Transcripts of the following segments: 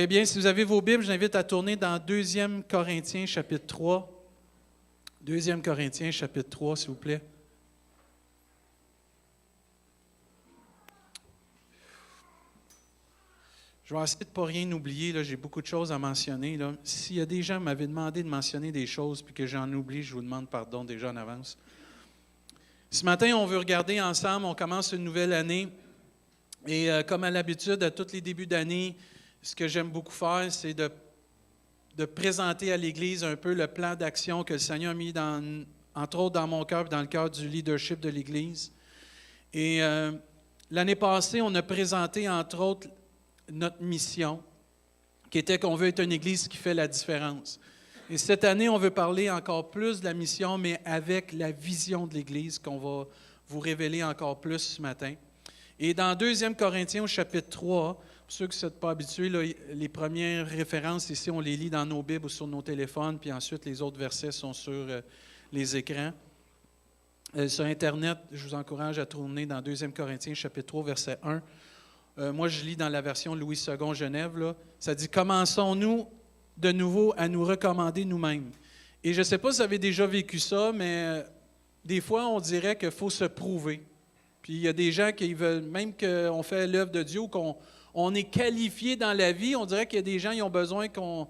bien, si vous avez vos Bibles, j'invite à tourner dans 2 Corinthiens, chapitre 3. 2 Corinthiens, chapitre 3, s'il vous plaît. Je vais essayer de ne pas rien oublier. Là, j'ai beaucoup de choses à mentionner. Là. S'il y a des gens qui m'avaient demandé de mentionner des choses puis que j'en oublie, je vous demande pardon déjà en avance. Ce matin, on veut regarder ensemble, on commence une nouvelle année. Et comme à l'habitude, à tous les débuts d'année, ce que j'aime beaucoup faire, c'est de présenter à l'Église un peu le plan d'action que le Seigneur a mis, entre autres, dans mon cœur et dans le cœur du leadership de l'Église. Et l'année passée, on a présenté, entre autres, notre mission, qui était qu'on veut être une Église qui fait la différence. Et cette année, on veut parler encore plus de la mission, mais avec la vision de l'Église qu'on va vous révéler encore plus ce matin. Et dans 2 Corinthiens, au chapitre 3, pour ceux qui ne sont pas habitués, là, les premières références ici, on les lit dans nos Bibles ou sur nos téléphones, puis ensuite les autres versets sont sur les écrans. Sur Internet, je vous encourage à tourner dans 2 Corinthiens, chapitre 3, verset 1. Moi, je lis dans la version Louis II Genève, là, ça dit « Commençons-nous de nouveau à nous recommander nous-mêmes. » Et je ne sais pas si vous avez déjà vécu ça, mais des fois, on dirait qu'il faut se prouver. Puis il y a des gens qui veulent, même qu'on fait l'œuvre de Dieu, qu'on est qualifié dans la vie, on dirait qu'il y a des gens qui ont besoin qu'il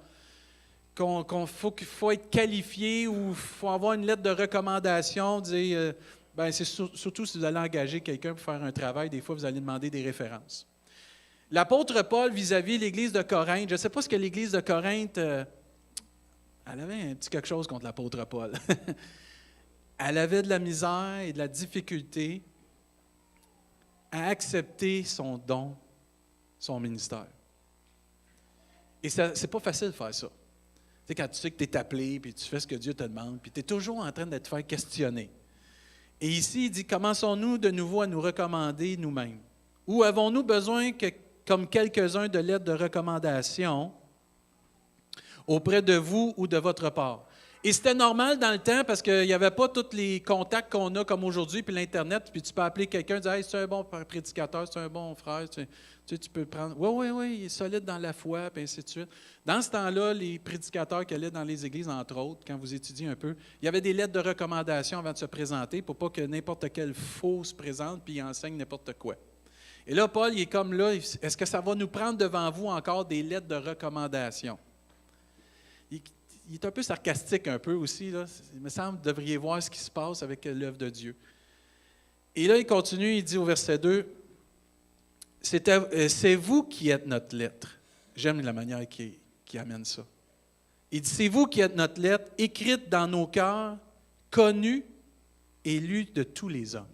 faut être qualifié ou il faut avoir une lettre de recommandation, dire, c'est surtout si vous allez engager quelqu'un pour faire un travail, des fois vous allez demander des références. L'apôtre Paul vis-à-vis l'Église de Corinthe, je ne sais pas ce que l'Église de Corinthe, elle avait un petit quelque chose contre l'apôtre Paul. Elle avait de la misère et de la difficulté à accepter son don, son ministère. Et ce n'est pas facile de faire ça. Tu sais, quand tu sais que tu es appelé, puis tu fais ce que Dieu te demande, puis tu es toujours en train de te faire questionner. Et ici, il dit, commençons-nous de nouveau à nous recommander nous-mêmes. Ou avons-nous besoin, comme quelques-uns, de lettres de recommandation auprès de vous ou de votre part? Et c'était normal dans le temps parce qu'il n'y avait pas tous les contacts qu'on a comme aujourd'hui, puis l'Internet, puis tu peux appeler quelqu'un et dire « Hey, c'est un bon prédicateur, c'est un bon frère, tu peux prendre... » Oui, il est solide dans la foi, puis ainsi de suite. Dans ce temps-là, les prédicateurs qui allaient dans les églises, entre autres, quand vous étudiez un peu, il y avait des lettres de recommandation avant de se présenter pour pas que n'importe quel faux se présente puis il enseigne n'importe quoi. Et là, Paul, il est comme là, est-ce que ça va nous prendre devant vous encore des lettres de recommandation? Il est un peu sarcastique un peu aussi. Là. Il me semble que vous devriez voir ce qui se passe avec l'œuvre de Dieu. Et là, il continue, il dit au verset 2, « C'est vous qui êtes notre lettre. » J'aime la manière qu'il amène ça. Il dit, « C'est vous qui êtes notre lettre, écrite dans nos cœurs, connue et lue de tous les hommes. »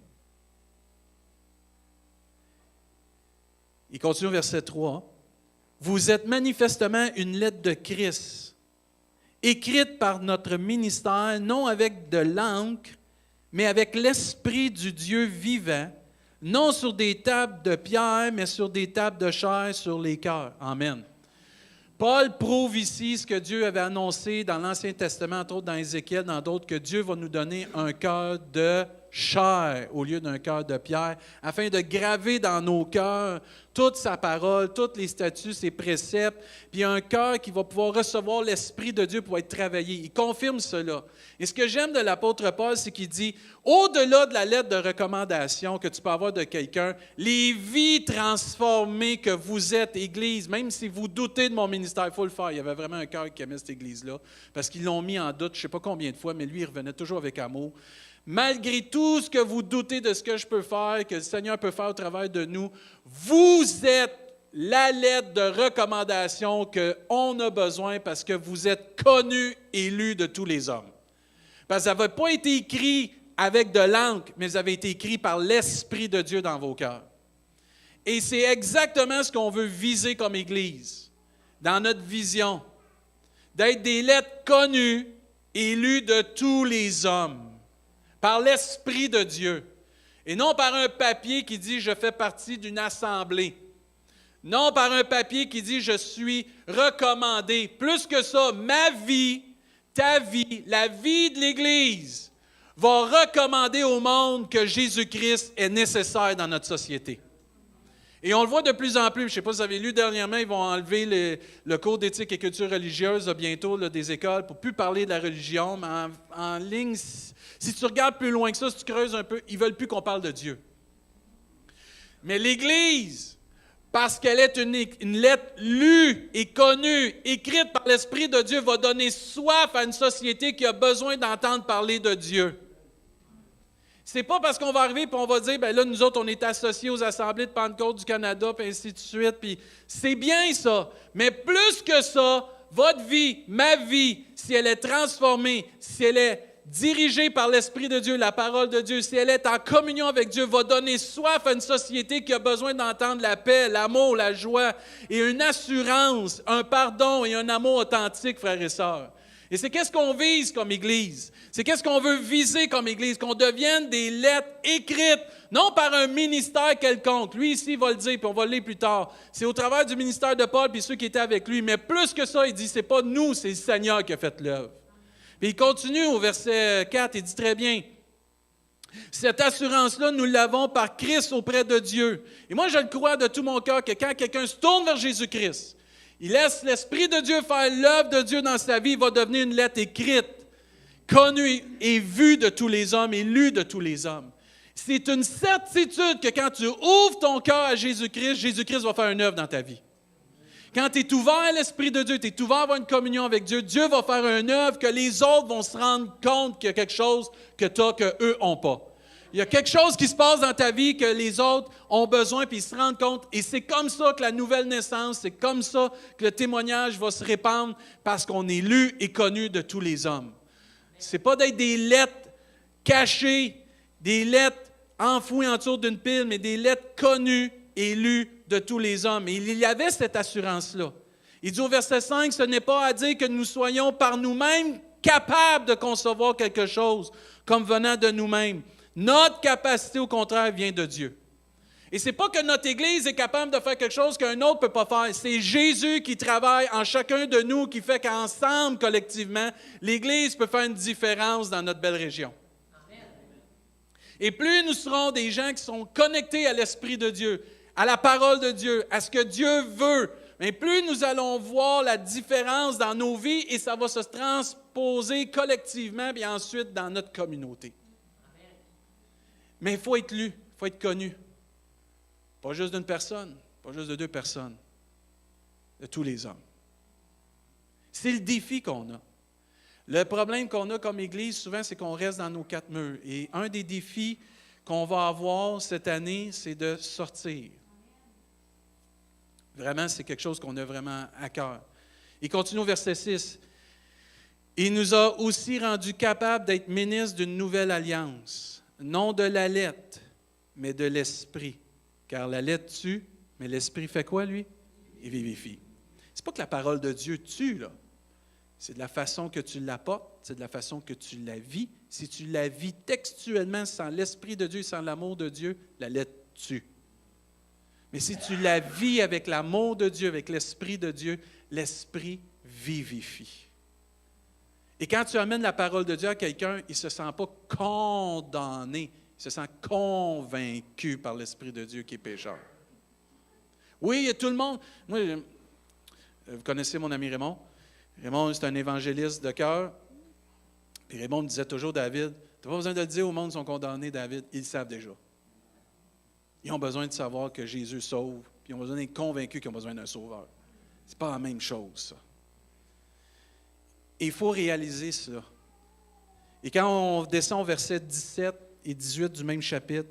Il continue au verset 3, « Vous êtes manifestement une lettre de Christ, écrite par notre ministère, non avec de l'encre, mais avec l'Esprit du Dieu vivant, non sur des tables de pierre, mais sur des tables de chair sur les cœurs. » Amen. Paul prouve ici ce que Dieu avait annoncé dans l'Ancien Testament, entre autres dans Ézéchiel, dans d'autres, que Dieu va nous donner un cœur de chair au lieu d'un cœur de pierre, afin de graver dans nos cœurs toute sa parole, tous les statuts, ses préceptes, puis un cœur qui va pouvoir recevoir l'Esprit de Dieu pour être travaillé. Il confirme cela. Et ce que j'aime de l'apôtre Paul, c'est qu'il dit, au-delà de la lettre de recommandation que tu peux avoir de quelqu'un, les vies transformées que vous êtes, Église, même si vous doutez de mon ministère, il faut le faire. Il y avait vraiment un cœur qui aimait cette Église-là, parce qu'ils l'ont mis en doute, je ne sais pas combien de fois, mais lui, il revenait toujours avec amour. Malgré tout ce que vous doutez de ce que je peux faire, que le Seigneur peut faire au travers de nous, vous êtes la lettre de recommandation qu'on a besoin parce que vous êtes connus et lus de tous les hommes. Parce que ça n'avait pas été écrit avec de l'encre, mais ça avait été écrit par l'Esprit de Dieu dans vos cœurs. Et c'est exactement ce qu'on veut viser comme Église, dans notre vision, d'être des lettres connues et lues de tous les hommes. Par l'Esprit de Dieu, et non par un papier qui dit « je fais partie d'une assemblée », non par un papier qui dit « je suis recommandé ». Plus que ça, ma vie, ta vie, la vie de l'Église va recommander au monde que Jésus-Christ est nécessaire dans notre société. Et on le voit de plus en plus. Je ne sais pas si vous avez lu dernièrement, ils vont enlever le cours d'éthique et culture religieuse bientôt là, des écoles pour ne plus parler de la religion. Mais en ligne, si tu regardes plus loin que ça, si tu creuses un peu, ils ne veulent plus qu'on parle de Dieu. Mais l'Église, parce qu'elle est une lettre lue et connue, écrite par l'Esprit de Dieu, va donner soif à une société qui a besoin d'entendre parler de Dieu. C'est pas parce qu'on va arriver et on va dire, bien là, nous autres, on est associés aux Assemblées de Pentecôte du Canada, puis ainsi de suite, puis c'est bien ça. Mais plus que ça, votre vie, ma vie, si elle est transformée, si elle est dirigée par l'Esprit de Dieu, la parole de Dieu, si elle est en communion avec Dieu, va donner soif à une société qui a besoin d'entendre la paix, l'amour, la joie et une assurance, un pardon et un amour authentique, frères et sœurs. Et c'est qu'est-ce qu'on vise comme Église? C'est qu'est-ce qu'on veut viser comme Église? Qu'on devienne des lettres écrites, non par un ministère quelconque. Lui, ici, il va le dire, puis on va le lire plus tard. C'est au travers du ministère de Paul, puis ceux qui étaient avec lui. Mais plus que ça, il dit, c'est pas nous, c'est le Seigneur qui a fait l'œuvre. Puis il continue au verset 4, il dit très bien, « Cette assurance-là, nous l'avons par Christ auprès de Dieu. » Et moi, je le crois de tout mon cœur que quand quelqu'un se tourne vers Jésus-Christ, il laisse l'Esprit de Dieu faire l'œuvre de Dieu dans sa vie, il va devenir une lettre écrite, connue et vue de tous les hommes et lue de tous les hommes. C'est une certitude que quand tu ouvres ton cœur à Jésus-Christ, Jésus-Christ va faire une œuvre dans ta vie. Quand tu es ouvert à l'Esprit de Dieu, tu es ouvert à avoir une communion avec Dieu, Dieu va faire une œuvre que les autres vont se rendre compte qu'il y a quelque chose que tu as qu'eux n'ont pas. Il y a quelque chose qui se passe dans ta vie que les autres ont besoin, puis ils se rendent compte. Et c'est comme ça que la nouvelle naissance, c'est comme ça que le témoignage va se répandre parce qu'on est lu et connu de tous les hommes. Ce n'est pas d'être des lettres cachées, des lettres enfouies autour d'une pile, mais des lettres connues et lues de tous les hommes. Et il y avait cette assurance-là. Il dit au verset 5, « Ce n'est pas à dire que nous soyons par nous-mêmes capables de concevoir quelque chose comme venant de nous-mêmes. » Notre capacité, au contraire, vient de Dieu. Et ce n'est pas que notre Église est capable de faire quelque chose qu'un autre ne peut pas faire. C'est Jésus qui travaille en chacun de nous, qui fait qu'ensemble, collectivement, l'Église peut faire une différence dans notre belle région. Amen. Et plus nous serons des gens qui sont connectés à l'Esprit de Dieu, à la parole de Dieu, à ce que Dieu veut, mais plus nous allons voir la différence dans nos vies et ça va se transposer collectivement et ensuite dans notre communauté. Mais il faut être lu, il faut être connu. Pas juste d'une personne, pas juste de deux personnes, de tous les hommes. C'est le défi qu'on a. Le problème qu'on a comme Église, souvent, c'est qu'on reste dans nos quatre murs. Et un des défis qu'on va avoir cette année, c'est de sortir. Vraiment, c'est quelque chose qu'on a vraiment à cœur. Il continue au verset 6. « Il nous a aussi rendus capables d'être ministres d'une nouvelle alliance. » Non de la lettre, mais de l'esprit. Car la lettre tue, mais l'esprit fait quoi, lui? Il vivifie. C'est pas que la parole de Dieu tue, là. C'est de la façon que tu l'apportes, c'est de la façon que tu la vis. Si tu la vis textuellement sans l'esprit de Dieu, sans l'amour de Dieu, la lettre tue. Mais si tu la vis avec l'amour de Dieu, avec l'esprit de Dieu, l'esprit vivifie. Et quand tu amènes la parole de Dieu à quelqu'un, il ne se sent pas condamné, il se sent convaincu par l'Esprit de Dieu qui est pécheur. Oui, il y a tout le monde. Moi, vous connaissez mon ami Raymond. Raymond, c'est un évangéliste de cœur. Puis Raymond me disait toujours, David, tu n'as pas besoin de le dire au monde qu'ils sont condamnés, David, ils le savent déjà. Ils ont besoin de savoir que Jésus sauve, puis ils ont besoin d'être convaincus qu'ils ont besoin d'un sauveur. Ce n'est pas la même chose, ça. Et il faut réaliser cela. Et quand on descend au verset 17 et 18 du même chapitre,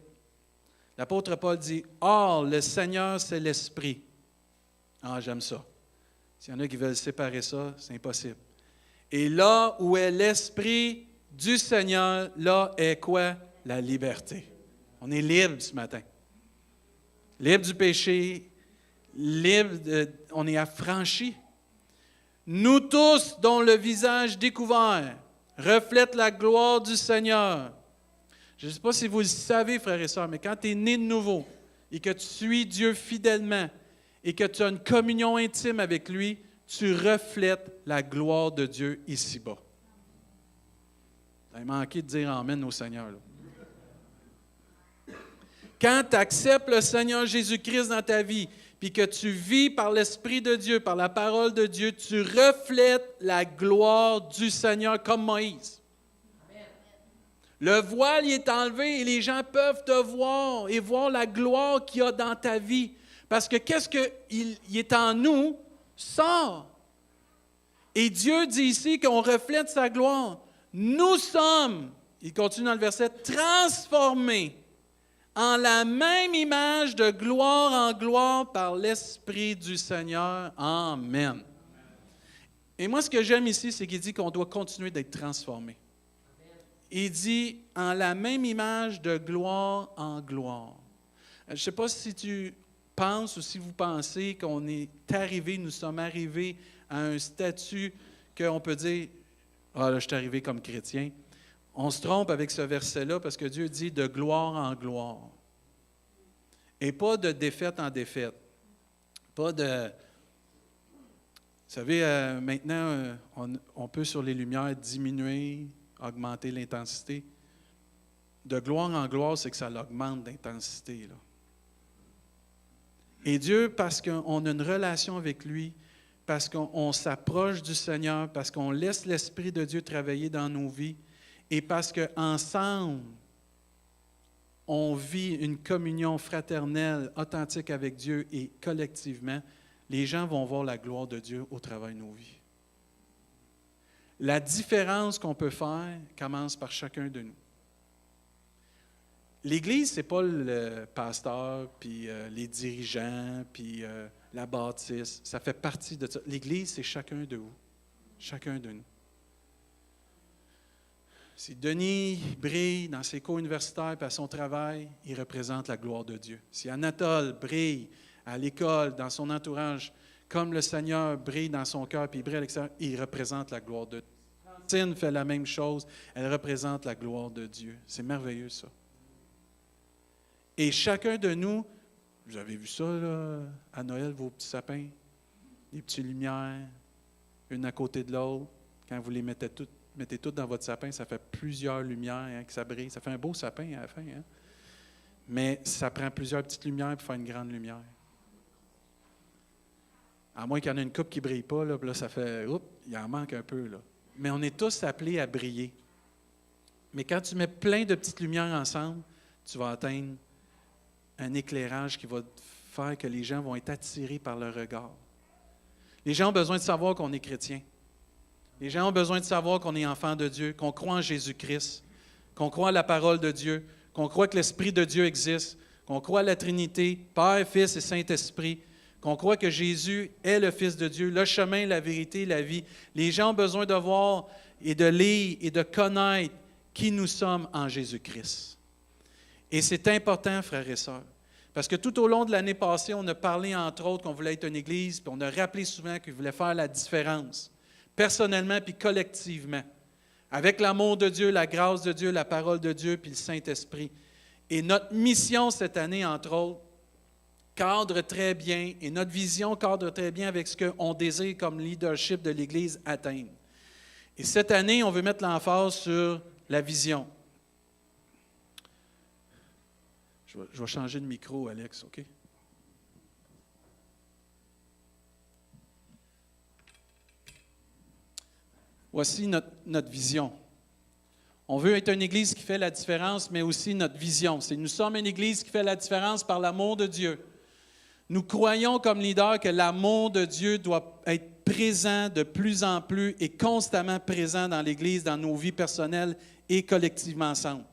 l'apôtre Paul dit « Or, le Seigneur, c'est l'Esprit. » Ah, j'aime ça. S'il y en a qui veulent séparer ça, c'est impossible. Et là où est l'Esprit du Seigneur, là est quoi? La liberté. On est libre ce matin. Libre du péché, on est affranchi. Nous tous, dont le visage découvert reflète la gloire du Seigneur. Je ne sais pas si vous le savez, frères et sœurs, mais quand tu es né de nouveau et que tu suis Dieu fidèlement et que tu as une communion intime avec lui, tu reflètes la gloire de Dieu ici-bas. Vous avez manqué de dire Amen au Seigneur. Là. Quand tu acceptes le Seigneur Jésus-Christ dans ta vie, puis que tu vis par l'Esprit de Dieu, par la parole de Dieu, tu reflètes la gloire du Seigneur comme Moïse. Le voile il est enlevé et les gens peuvent te voir et voir la gloire qu'il y a dans ta vie. Parce que qu'est-ce qu'il est en nous sort. Et Dieu dit ici qu'on reflète sa gloire. Nous sommes, il continue dans le verset, transformés en la même image de gloire en gloire par l'Esprit du Seigneur. Amen. Et moi, ce que j'aime ici, c'est qu'il dit qu'on doit continuer d'être transformés. Il dit en la même image de gloire en gloire. Je ne sais pas si tu penses ou si vous pensez qu'on est arrivé, nous sommes arrivés à un statut qu'on peut dire « Ah là, je suis arrivé comme chrétien ». On se trompe avec ce verset-là parce que Dieu dit de gloire en gloire. Et pas de défaite en défaite. Pas de... Vous savez, maintenant, on peut sur les lumières diminuer, augmenter l'intensité. De gloire en gloire, c'est que ça l'augmente d'intensité, là. Et Dieu, parce qu'on a une relation avec lui, parce qu'on s'approche du Seigneur, parce qu'on laisse l'Esprit de Dieu travailler dans nos vies, et parce qu'ensemble, on vit une communion fraternelle, authentique avec Dieu, et collectivement, les gens vont voir la gloire de Dieu au travers de nos vies. La différence qu'on peut faire commence par chacun de nous. L'Église, ce n'est pas le pasteur, puis les dirigeants, puis la bâtisse. Ça fait partie de ça. L'Église, c'est chacun de vous. Chacun de nous. Si Denis brille dans ses cours universitaires et à son travail, il représente la gloire de Dieu. Si Anatole brille à l'école, dans son entourage, comme le Seigneur brille dans son cœur puis il brille à l'extérieur, il représente la gloire de Dieu. Francine fait la même chose, elle représente la gloire de Dieu. C'est merveilleux, ça. Et chacun de nous, vous avez vu ça là, à Noël, vos petits sapins, les petites lumières, une à côté de l'autre, quand vous les mettez toutes dans votre sapin, ça fait plusieurs lumières que ça brille. Ça fait un beau sapin à la fin. Hein? Mais ça prend plusieurs petites lumières pour faire une grande lumière. À moins qu'il y en ait une coupe qui ne brille pas, là, ça fait, oups, il en manque un peu. Là. Mais on est tous appelés à briller. Mais quand tu mets plein de petites lumières ensemble, tu vas atteindre un éclairage qui va faire que les gens vont être attirés par le regard. Les gens ont besoin de savoir qu'on est chrétien. Les gens ont besoin de savoir qu'on est enfant de Dieu, qu'on croit en Jésus-Christ, qu'on croit à la parole de Dieu, qu'on croit que l'Esprit de Dieu existe, qu'on croit à la Trinité, Père, Fils et Saint-Esprit, qu'on croit que Jésus est le Fils de Dieu, le chemin, la vérité, la vie. Les gens ont besoin de voir et de lire et de connaître qui nous sommes en Jésus-Christ. Et c'est important, frères et sœurs, parce que tout au long de l'année passée, on a parlé, entre autres, qu'on voulait être une Église, puis on a rappelé souvent qu'il voulait faire la différence, personnellement puis collectivement, avec l'amour de Dieu, la grâce de Dieu, la parole de Dieu, puis le Saint-Esprit. Et notre mission cette année, entre autres, cadre très bien, et notre vision cadre très bien avec ce qu'on désire comme leadership de l'Église atteindre. Et cette année, on veut mettre l'emphase sur la vision. Je vais changer de micro, Alex, OK? Voici notre vision. On veut être une Église qui fait la différence, mais aussi notre vision. Nous sommes une Église qui fait la différence par l'amour de Dieu. Nous croyons comme leaders que l'amour de Dieu doit être présent de plus en plus et constamment présent dans l'Église, dans nos vies personnelles et collectivement ensemble.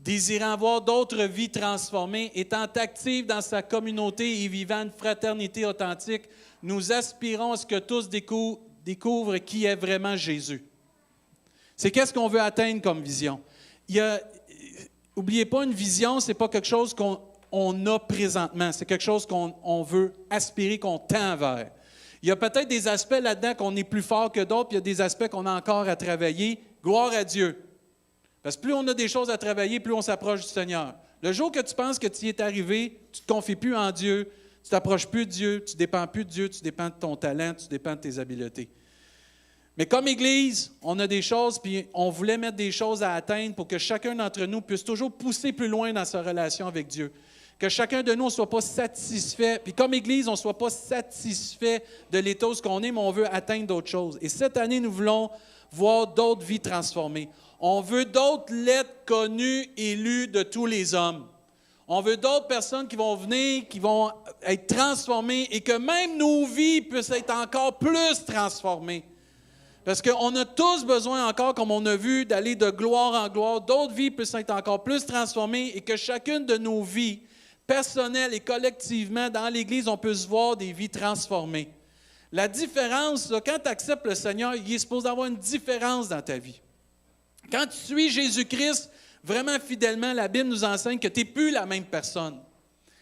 Désirant voir d'autres vies transformées, étant actifs dans sa communauté et vivant une fraternité authentique, nous aspirons à ce que tous découvrent qui est vraiment Jésus. C'est qu'est-ce qu'on veut atteindre comme vision. N'oubliez pas, une vision, ce n'est pas quelque chose qu'on a présentement, c'est quelque chose qu'on veut aspirer, qu'on tend vers. Il y a peut-être des aspects là-dedans qu'on est plus fort que d'autres, puis il y a des aspects qu'on a encore à travailler. Gloire à Dieu. Parce que plus on a des choses à travailler, plus on s'approche du Seigneur. Le jour que tu penses que tu y es arrivé, tu ne te confies plus en Dieu, tu ne t'approches plus de Dieu, tu ne dépends plus de Dieu, tu dépends de ton talent, tu dépends de tes habiletés. Mais comme Église, on a des choses, puis on voulait mettre des choses à atteindre pour que chacun d'entre nous puisse toujours pousser plus loin dans sa relation avec Dieu. Que chacun de nous ne soit pas satisfait. Puis comme Église, on ne soit pas satisfait de l'état où on est, mais on veut atteindre d'autres choses. Et cette année, nous voulons voir d'autres vies transformées. On veut d'autres lettres connues et lues de tous les hommes. On veut d'autres personnes qui vont venir, qui vont être transformées et que même nos vies puissent être encore plus transformées. Parce qu'on a tous besoin encore, comme on a vu, d'aller de gloire en gloire. D'autres vies puissent être encore plus transformées et que chacune de nos vies, personnelles et collectivement, dans l'Église, on puisse voir des vies transformées. La différence, là, quand tu acceptes le Seigneur, il est supposé avoir une différence dans ta vie. Quand tu suis Jésus-Christ, vraiment fidèlement, la Bible nous enseigne que tu n'es plus la même personne.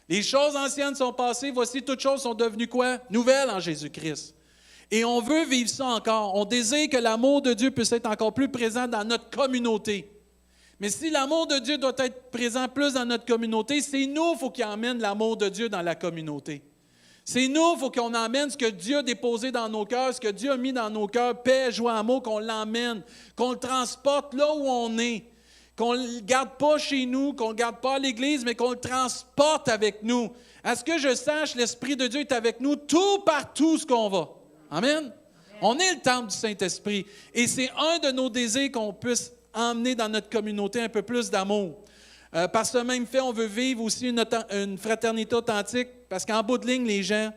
Les choses anciennes sont passées, voici toutes choses sont devenues quoi? Nouvelles en Jésus-Christ. Et on veut vivre ça encore. On désire que l'amour de Dieu puisse être encore plus présent dans notre communauté. Mais si l'amour de Dieu doit être présent plus dans notre communauté, c'est nous qu'il faut qu'il emmène l'amour de Dieu dans la communauté. C'est nous qu'il faut qu'on emmène ce que Dieu a déposé dans nos cœurs, ce que Dieu a mis dans nos cœurs, paix, joie, amour, qu'on l'emmène, qu'on le transporte là où on est, qu'on ne le garde pas chez nous, qu'on ne le garde pas à l'Église, mais qu'on le transporte avec nous. À ce que je sache, l'Esprit de Dieu est avec nous tout partout où on va. Amen. Amen. On est le temple du Saint-Esprit. Et c'est un de nos désirs qu'on puisse emmener dans notre communauté un peu plus d'amour. Par ce même fait, on veut vivre aussi une fraternité authentique, parce qu'en bout de ligne, les gens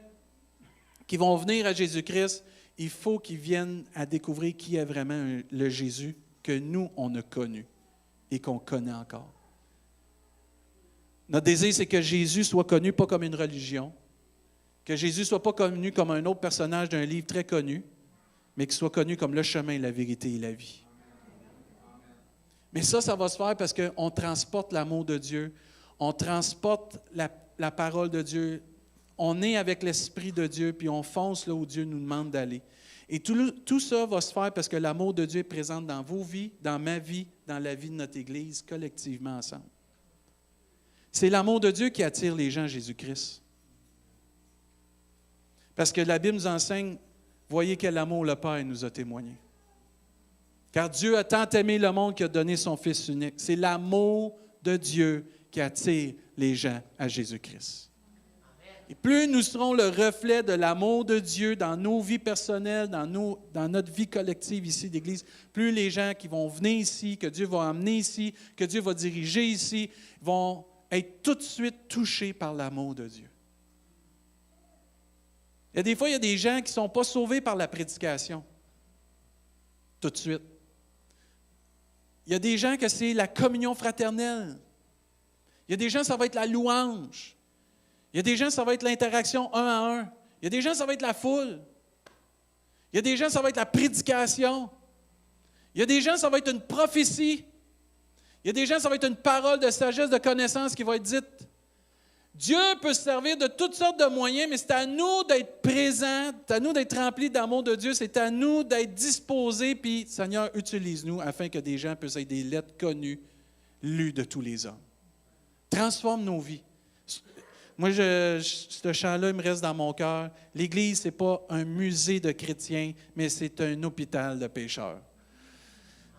qui vont venir à Jésus-Christ, il faut qu'ils viennent à découvrir qui est vraiment le Jésus que nous, on a connu et qu'on connaît encore. Notre désir, c'est que Jésus soit connu pas comme une religion, que Jésus ne soit pas connu comme un autre personnage d'un livre très connu, mais qu'il soit connu comme le chemin, la vérité et la vie. Mais ça va se faire parce qu'on transporte l'amour de Dieu, on transporte la parole de Dieu, on est avec l'Esprit de Dieu, puis on fonce là où Dieu nous demande d'aller. Et tout ça va se faire parce que l'amour de Dieu est présent dans vos vies, dans ma vie, dans la vie de notre Église, collectivement ensemble. C'est l'amour de Dieu qui attire les gens à Jésus-Christ. Parce que la Bible nous enseigne, voyez quel amour le Père nous a témoigné. Car Dieu a tant aimé le monde qu'il a donné son Fils unique. C'est l'amour de Dieu qui attire les gens à Jésus-Christ. Et plus nous serons le reflet de l'amour de Dieu dans nos vies personnelles, dans notre vie collective ici d'Église, plus les gens qui vont venir ici, que Dieu va emmener ici, que Dieu va diriger ici, vont être tout de suite touchés par l'amour de Dieu. Il y a des fois, il y a des gens qui ne sont pas sauvés par la prédication. Tout de suite. Il y a des gens que c'est la communion fraternelle. Il y a des gens, ça va être la louange. Il y a des gens, ça va être l'interaction un à un. Il y a des gens, ça va être la foule. Il y a des gens, ça va être la prédication. Il y a des gens, ça va être une prophétie. Il y a des gens, ça va être une parole de sagesse, de connaissance qui va être dite. Dieu peut se servir de toutes sortes de moyens, mais c'est à nous d'être présents, c'est à nous d'être remplis d'amour de Dieu, c'est à nous d'être disposés, puis Seigneur, utilise-nous afin que des gens puissent être des lettres connues, lues de tous les hommes. Transforme nos vies. Moi, ce chant-là, il me reste dans mon cœur. L'Église, ce n'est pas un musée de chrétiens, mais c'est un hôpital de pécheurs.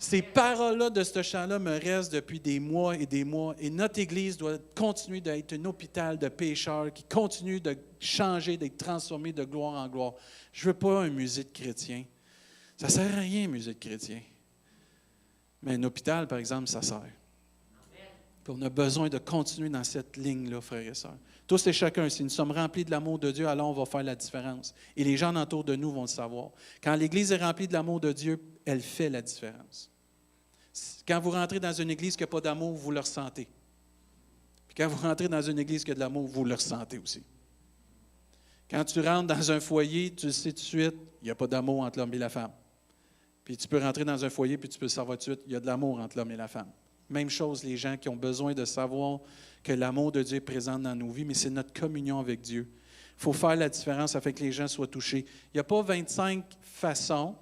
Ces paroles-là de ce chant-là me restent depuis des mois, et notre Église doit continuer d'être un hôpital de pécheurs qui continue de changer, d'être transformé de gloire en gloire. Je ne veux pas un musée de chrétiens. Ça ne sert à rien, un musée de chrétiens. Mais un hôpital, par exemple, ça sert. Puis on a besoin de continuer dans cette ligne-là, frères et sœurs. Tous et chacun, si nous sommes remplis de l'amour de Dieu, alors on va faire la différence. Et les gens autour de nous vont le savoir. Quand l'Église est remplie de l'amour de Dieu, elle fait la différence. Quand vous rentrez dans une Église qui n'a pas d'amour, vous le ressentez. Puis quand vous rentrez dans une Église qui a de l'amour, vous le ressentez aussi. Quand tu rentres dans un foyer, tu le sais tout de suite, il n'y a pas d'amour entre l'homme et la femme. Puis tu peux rentrer dans un foyer, puis tu peux le savoir tout de suite, il y a de l'amour entre l'homme et la femme. Même chose, les gens qui ont besoin de savoir que l'amour de Dieu est présent dans nos vies, mais c'est notre communion avec Dieu. Il faut faire la différence afin que les gens soient touchés. Il n'y a pas 25 façons,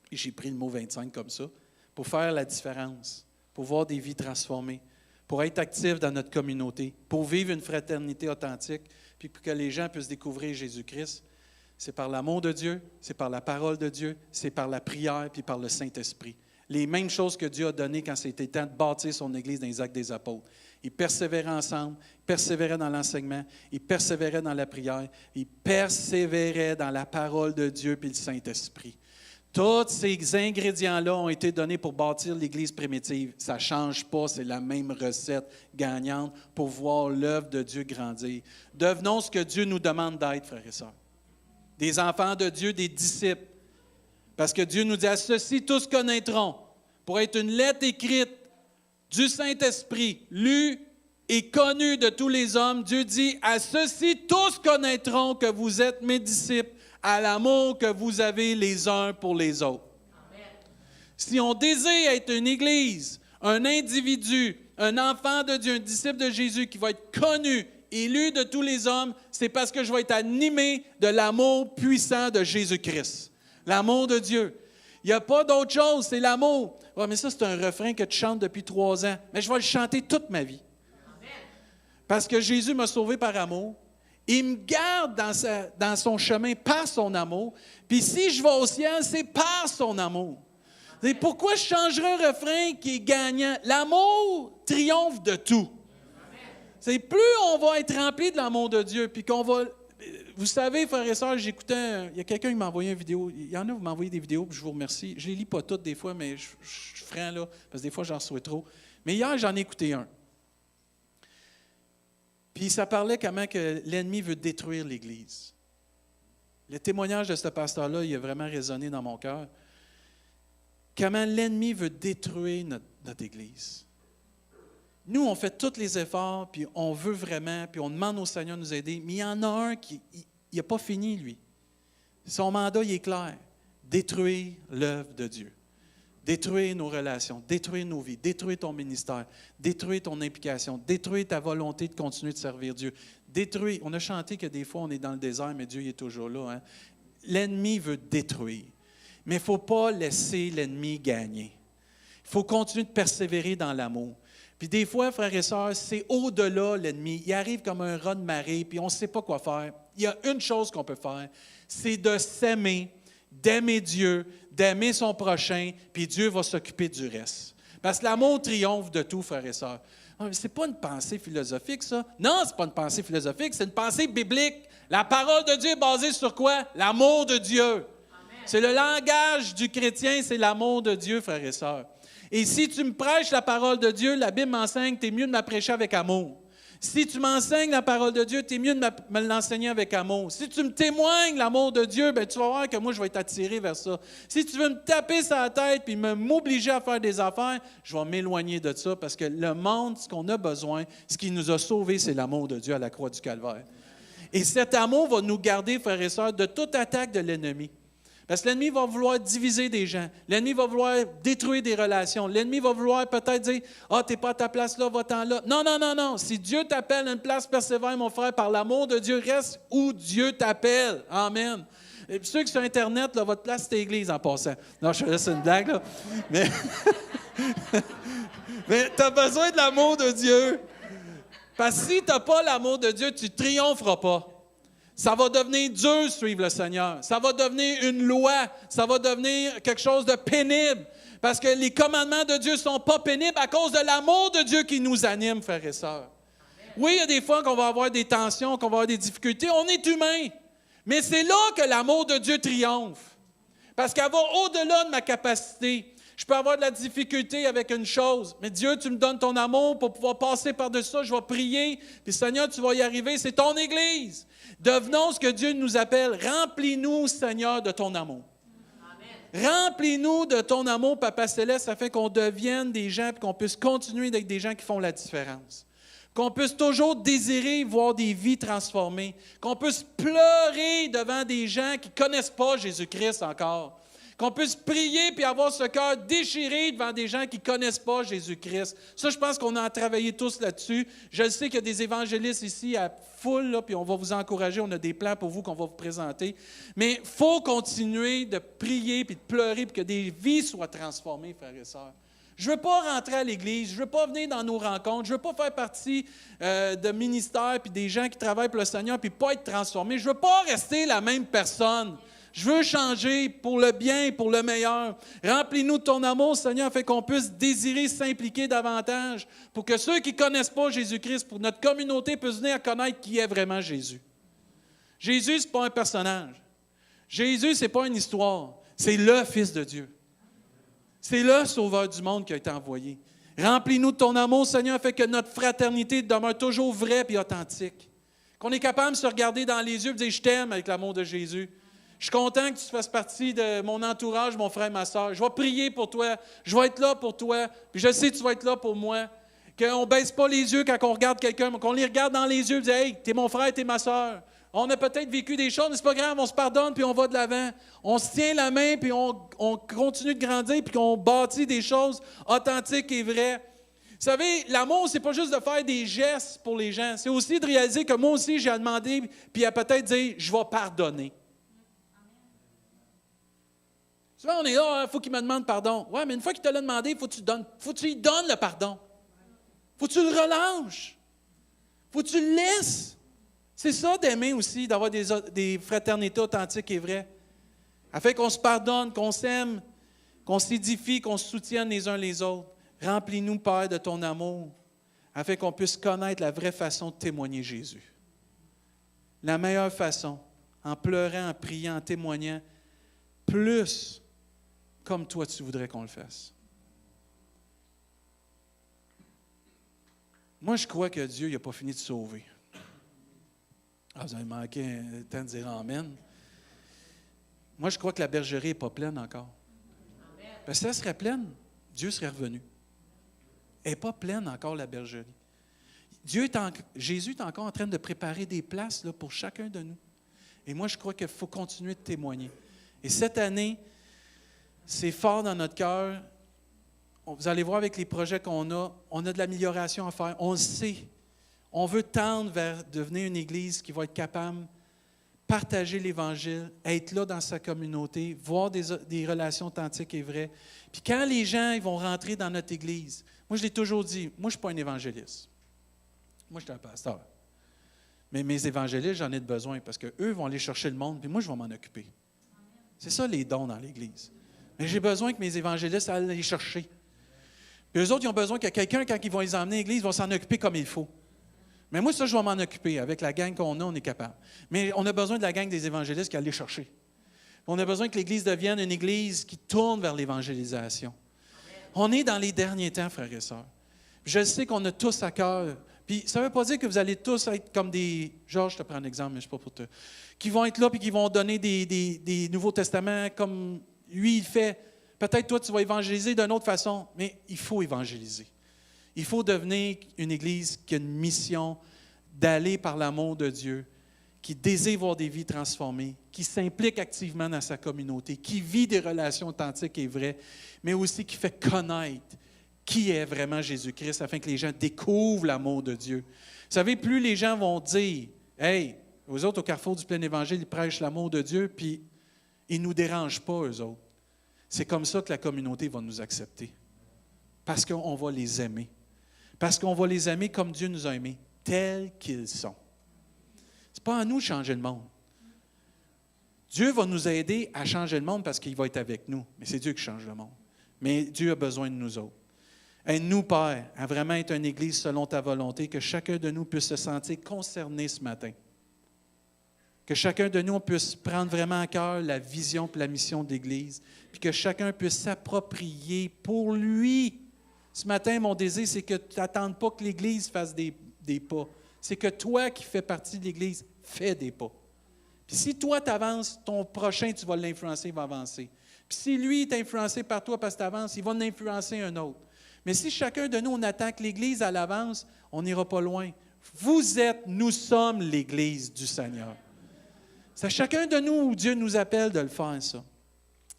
et j'ai pris le mot 25 comme ça, pour faire la différence, pour voir des vies transformées, pour être actifs dans notre communauté, pour vivre une fraternité authentique, puis pour que les gens puissent découvrir Jésus-Christ. C'est par l'amour de Dieu, c'est par la parole de Dieu, c'est par la prière puis par le Saint-Esprit. Les mêmes choses que Dieu a données quand c'était temps de bâtir son Église dans les Actes des Apôtres. Ils persévéraient ensemble, persévéraient dans l'enseignement, ils persévéraient dans la prière, ils persévéraient dans la parole de Dieu puis le Saint-Esprit. Tous ces ingrédients-là ont été donnés pour bâtir l'Église primitive. Ça ne change pas, c'est la même recette gagnante pour voir l'œuvre de Dieu grandir. Devenons ce que Dieu nous demande d'être, frères et sœurs. Des enfants de Dieu, des disciples. Parce que Dieu nous dit, à ceux-ci tous connaîtront, pour être une lettre écrite du Saint-Esprit, lue et connue de tous les hommes, Dieu dit, à ceux-ci tous connaîtront que vous êtes mes disciples, à l'amour que vous avez les uns pour les autres. Amen. Si on désire être une Église, un individu, un enfant de Dieu, un disciple de Jésus qui va être connu, élu de tous les hommes, c'est parce que je vais être animé de l'amour puissant de Jésus-Christ. L'amour de Dieu. Il n'y a pas d'autre chose, c'est l'amour. Ouais, mais ça, c'est un refrain que tu chantes depuis 3 ans. Mais je vais le chanter toute ma vie. Amen. Parce que Jésus m'a sauvé par amour. Il me garde dans son chemin par son amour. Puis si je vais au ciel, c'est par son amour. Et pourquoi je changerais un refrain qui est gagnant? L'amour triomphe de tout. C'est plus on va être rempli de l'amour de Dieu, puis qu'on va... Vous savez, frères et sœurs, j'écoutais... Il y a quelqu'un qui m'a envoyé une vidéo. Il y en a, vous m'envoyez des vidéos, puis je vous remercie. Je ne les lis pas toutes des fois, mais je suis franc là, parce que des fois, j'en reçois trop. Mais hier, j'en ai écouté un. Puis ça parlait comment que l'ennemi veut détruire l'Église. Le témoignage de ce pasteur-là, il a vraiment résonné dans mon cœur. Comment l'ennemi veut détruire notre Église. Nous, on fait tous les efforts, puis on veut vraiment, puis on demande au Seigneur de nous aider, mais il y en a un qui n'a pas fini, lui. Son mandat, il est clair. Détruire l'œuvre de Dieu. Détruire nos relations, détruire nos vies, détruire ton ministère, détruire ton implication, détruire ta volonté de continuer de servir Dieu. Détruire. On a chanté que des fois, on est dans le désert, mais Dieu il est toujours là. Hein? L'ennemi veut détruire. Mais il ne faut pas laisser l'ennemi gagner. Il faut continuer de persévérer dans l'amour. Puis des fois, frères et sœurs, c'est au-delà l'ennemi. Il arrive comme un raz de marée, puis on ne sait pas quoi faire. Il y a une chose qu'on peut faire, c'est de s'aimer, d'aimer Dieu, d'aimer son prochain, puis Dieu va s'occuper du reste. Parce que l'amour triomphe de tout, frères et sœurs. Ce n'est pas une pensée philosophique, ça. Non, ce n'est pas une pensée philosophique, c'est une pensée biblique. La parole de Dieu est basée sur quoi? L'amour de Dieu. Amen. C'est le langage du chrétien, c'est l'amour de Dieu, frères et sœurs. Et si tu me prêches la parole de Dieu, la Bible m'enseigne que tu es mieux de me prêcher avec amour. Si tu m'enseignes la parole de Dieu, tu es mieux de me l'enseigner avec amour. Si tu me témoignes l'amour de Dieu, bien, tu vas voir que moi, je vais être attiré vers ça. Si tu veux me taper sur la tête et m'obliger à faire des affaires, je vais m'éloigner de ça parce que le monde, ce qu'on a besoin, ce qui nous a sauvés, c'est l'amour de Dieu à la croix du Calvaire. Et cet amour va nous garder, frères et sœurs, de toute attaque de l'ennemi. Parce que l'ennemi va vouloir diviser des gens. L'ennemi va vouloir détruire des relations. L'ennemi va vouloir peut-être dire « Ah, tu n'es pas à ta place là, va-t'en là. » Non, non, non, non. Si Dieu t'appelle à une place, persévère, mon frère, par l'amour de Dieu, reste où Dieu t'appelle. Amen. Et puis ceux qui sont sur Internet, là, votre place, c'est l'église en passant. Non, je fais c'est une blague, là. Mais tu as besoin de l'amour de Dieu. Parce que si tu n'as pas l'amour de Dieu, tu ne triompheras pas. Ça va devenir dur de suivre le Seigneur. Ça va devenir une loi. Ça va devenir quelque chose de pénible. Parce que les commandements de Dieu ne sont pas pénibles à cause de l'amour de Dieu qui nous anime, frères et sœurs. Oui, il y a des fois qu'on va avoir des tensions, qu'on va avoir des difficultés. On est humain. Mais c'est là que l'amour de Dieu triomphe. Parce qu'elle va au-delà de ma capacité. Je peux avoir de la difficulté avec une chose, mais Dieu, tu me donnes ton amour pour pouvoir passer par-dessus ça. Je vais prier, puis Seigneur, tu vas y arriver. C'est ton Église. Devenons ce que Dieu nous appelle. Remplis-nous, Seigneur, de ton amour. Amen. Remplis-nous de ton amour, Papa Céleste, afin qu'on devienne des gens et qu'on puisse continuer d'être des gens qui font la différence. Qu'on puisse toujours désirer voir des vies transformées. Qu'on puisse pleurer devant des gens qui ne connaissent pas Jésus-Christ encore. Qu'on puisse prier puis avoir ce cœur déchiré devant des gens qui ne connaissent pas Jésus-Christ. Ça, je pense qu'on a travaillé tous là-dessus. Je sais qu'il y a des évangélistes ici à foule, là, puis on va vous encourager. On a des plans pour vous qu'on va vous présenter. Mais il faut continuer de prier puis de pleurer puis que des vies soient transformées, frères et sœurs. Je ne veux pas rentrer à l'Église, je ne veux pas venir dans nos rencontres, je ne veux pas faire partie de ministères puis des gens qui travaillent pour le Seigneur puis pas être transformé. Je ne veux pas rester la même personne. Je veux changer pour le bien, pour le meilleur. Remplis-nous de ton amour, Seigneur, afin qu'on puisse désirer s'impliquer davantage pour que ceux qui ne connaissent pas Jésus-Christ, pour notre communauté, puissent venir à connaître qui est vraiment Jésus. Jésus, ce n'est pas un personnage. Jésus, ce n'est pas une histoire. C'est le Fils de Dieu. C'est le Sauveur du monde qui a été envoyé. Remplis-nous de ton amour, Seigneur, afin que notre fraternité demeure toujours vraie et authentique. Qu'on est capable de se regarder dans les yeux et de dire « Je t'aime » avec l'amour de Jésus. Je suis content que tu fasses partie de mon entourage, mon frère et ma soeur. Je vais prier pour toi. Je vais être là pour toi. Puis je sais que tu vas être là pour moi. Qu'on ne baisse pas les yeux quand on regarde quelqu'un, mais qu'on les regarde dans les yeux et dit « Hey, t'es mon frère, t'es ma soeur. » On a peut-être vécu des choses, mais c'est pas grave, on se pardonne puis on va de l'avant. On se tient la main puis on continue de grandir puis qu'on bâtit des choses authentiques et vraies. Vous savez, l'amour, c'est pas juste de faire des gestes pour les gens. C'est aussi de réaliser que moi aussi, j'ai à demander puis à peut-être dire « Je vais pardonner. » Souvent, on est là, il faut qu'il me demande pardon. Oui, mais une fois qu'il te l'a demandé, il faut que tu lui donnes le pardon. Il faut que tu le relâches. Il faut que tu le laisses. C'est ça d'aimer aussi, d'avoir des fraternités authentiques et vraies. Afin qu'on se pardonne, qu'on s'aime, qu'on s'édifie, qu'on se soutienne les uns les autres. Remplis-nous, Père, de ton amour, afin qu'on puisse connaître la vraie façon de témoigner Jésus. La meilleure façon, en pleurant, en priant, en témoignant, plus comme toi tu voudrais qu'on le fasse. Moi, je crois que Dieu n'a pas fini de sauver. Ah, vous avez manqué le temps de dire Amen. Moi, je crois que la bergerie n'est pas pleine encore. Parce que si elle serait pleine, Dieu serait revenu. Elle n'est pas pleine encore, la bergerie. Jésus est encore en train de préparer des places là, pour chacun de nous. Et moi, je crois qu'il faut continuer de témoigner. Et cette année, c'est fort dans notre cœur. Vous allez voir avec les projets qu'on a, on a de l'amélioration à faire. On le sait. On veut tendre vers devenir une Église qui va être capable de partager l'Évangile, être là dans sa communauté, voir des relations authentiques et vraies. Puis quand les gens ils vont rentrer dans notre Église, moi je l'ai toujours dit, moi je ne suis pas un évangéliste. Moi je suis un pasteur. Mais mes évangélistes, j'en ai besoin parce qu'eux vont aller chercher le monde, puis moi je vais m'en occuper. C'est ça les dons dans l'Église. Mais j'ai besoin que mes évangélistes aillent les chercher. Puis eux autres, ils ont besoin que quelqu'un, quand ils vont les emmener à l'Église, va s'en occuper comme il faut. Mais moi, ça, je vais m'en occuper. Avec la gang qu'on a, on est capable. Mais on a besoin de la gang des évangélistes qui aillent les chercher. On a besoin que l'Église devienne une Église qui tourne vers l'évangélisation. On est dans les derniers temps, frères et sœurs. Je sais qu'on a tous à cœur. Puis ça ne veut pas dire que vous allez tous être comme des... Georges, je te prends un exemple, mais je ne sais pas pour toi. Qui vont être là et qui vont donner des Nouveaux Testaments comme lui, il fait. Peut-être toi, tu vas évangéliser d'une autre façon, mais il faut évangéliser. Il faut devenir une Église qui a une mission d'aller par l'amour de Dieu, qui désire voir des vies transformées, qui s'implique activement dans sa communauté, qui vit des relations authentiques et vraies, mais aussi qui fait connaître qui est vraiment Jésus-Christ afin que les gens découvrent l'amour de Dieu. Vous savez, plus les gens vont dire « Hey, eux autres au carrefour du plein évangile, ils prêchent l'amour de Dieu, puis ils ne nous dérangent pas, eux autres. » C'est comme ça que la communauté va nous accepter. Parce qu'on va les aimer. Parce qu'on va les aimer comme Dieu nous a aimés, tels qu'ils sont. Ce n'est pas à nous de changer le monde. Dieu va nous aider à changer le monde parce qu'il va être avec nous. Mais c'est Dieu qui change le monde. Mais Dieu a besoin de nous autres. Aide-nous, Père, à vraiment être une Église selon ta volonté, que chacun de nous puisse se sentir concerné ce matin. Que chacun de nous puisse prendre vraiment à cœur la vision et la mission de l'Église, puis que chacun puisse s'approprier pour lui. Ce matin, mon désir, c'est que tu n'attendes pas que l'Église fasse des pas. C'est que toi qui fais partie de l'Église, fais des pas. Puis si toi, tu avances, ton prochain, tu vas l'influencer, il va avancer. Puis si lui est influencé par toi parce que tu avances, il va en influencer un autre. Mais si chacun de nous, on attend que l'Église, elle avance, on n'ira pas loin. Nous sommes l'Église du Seigneur. C'est chacun de nous où Dieu nous appelle de le faire, ça.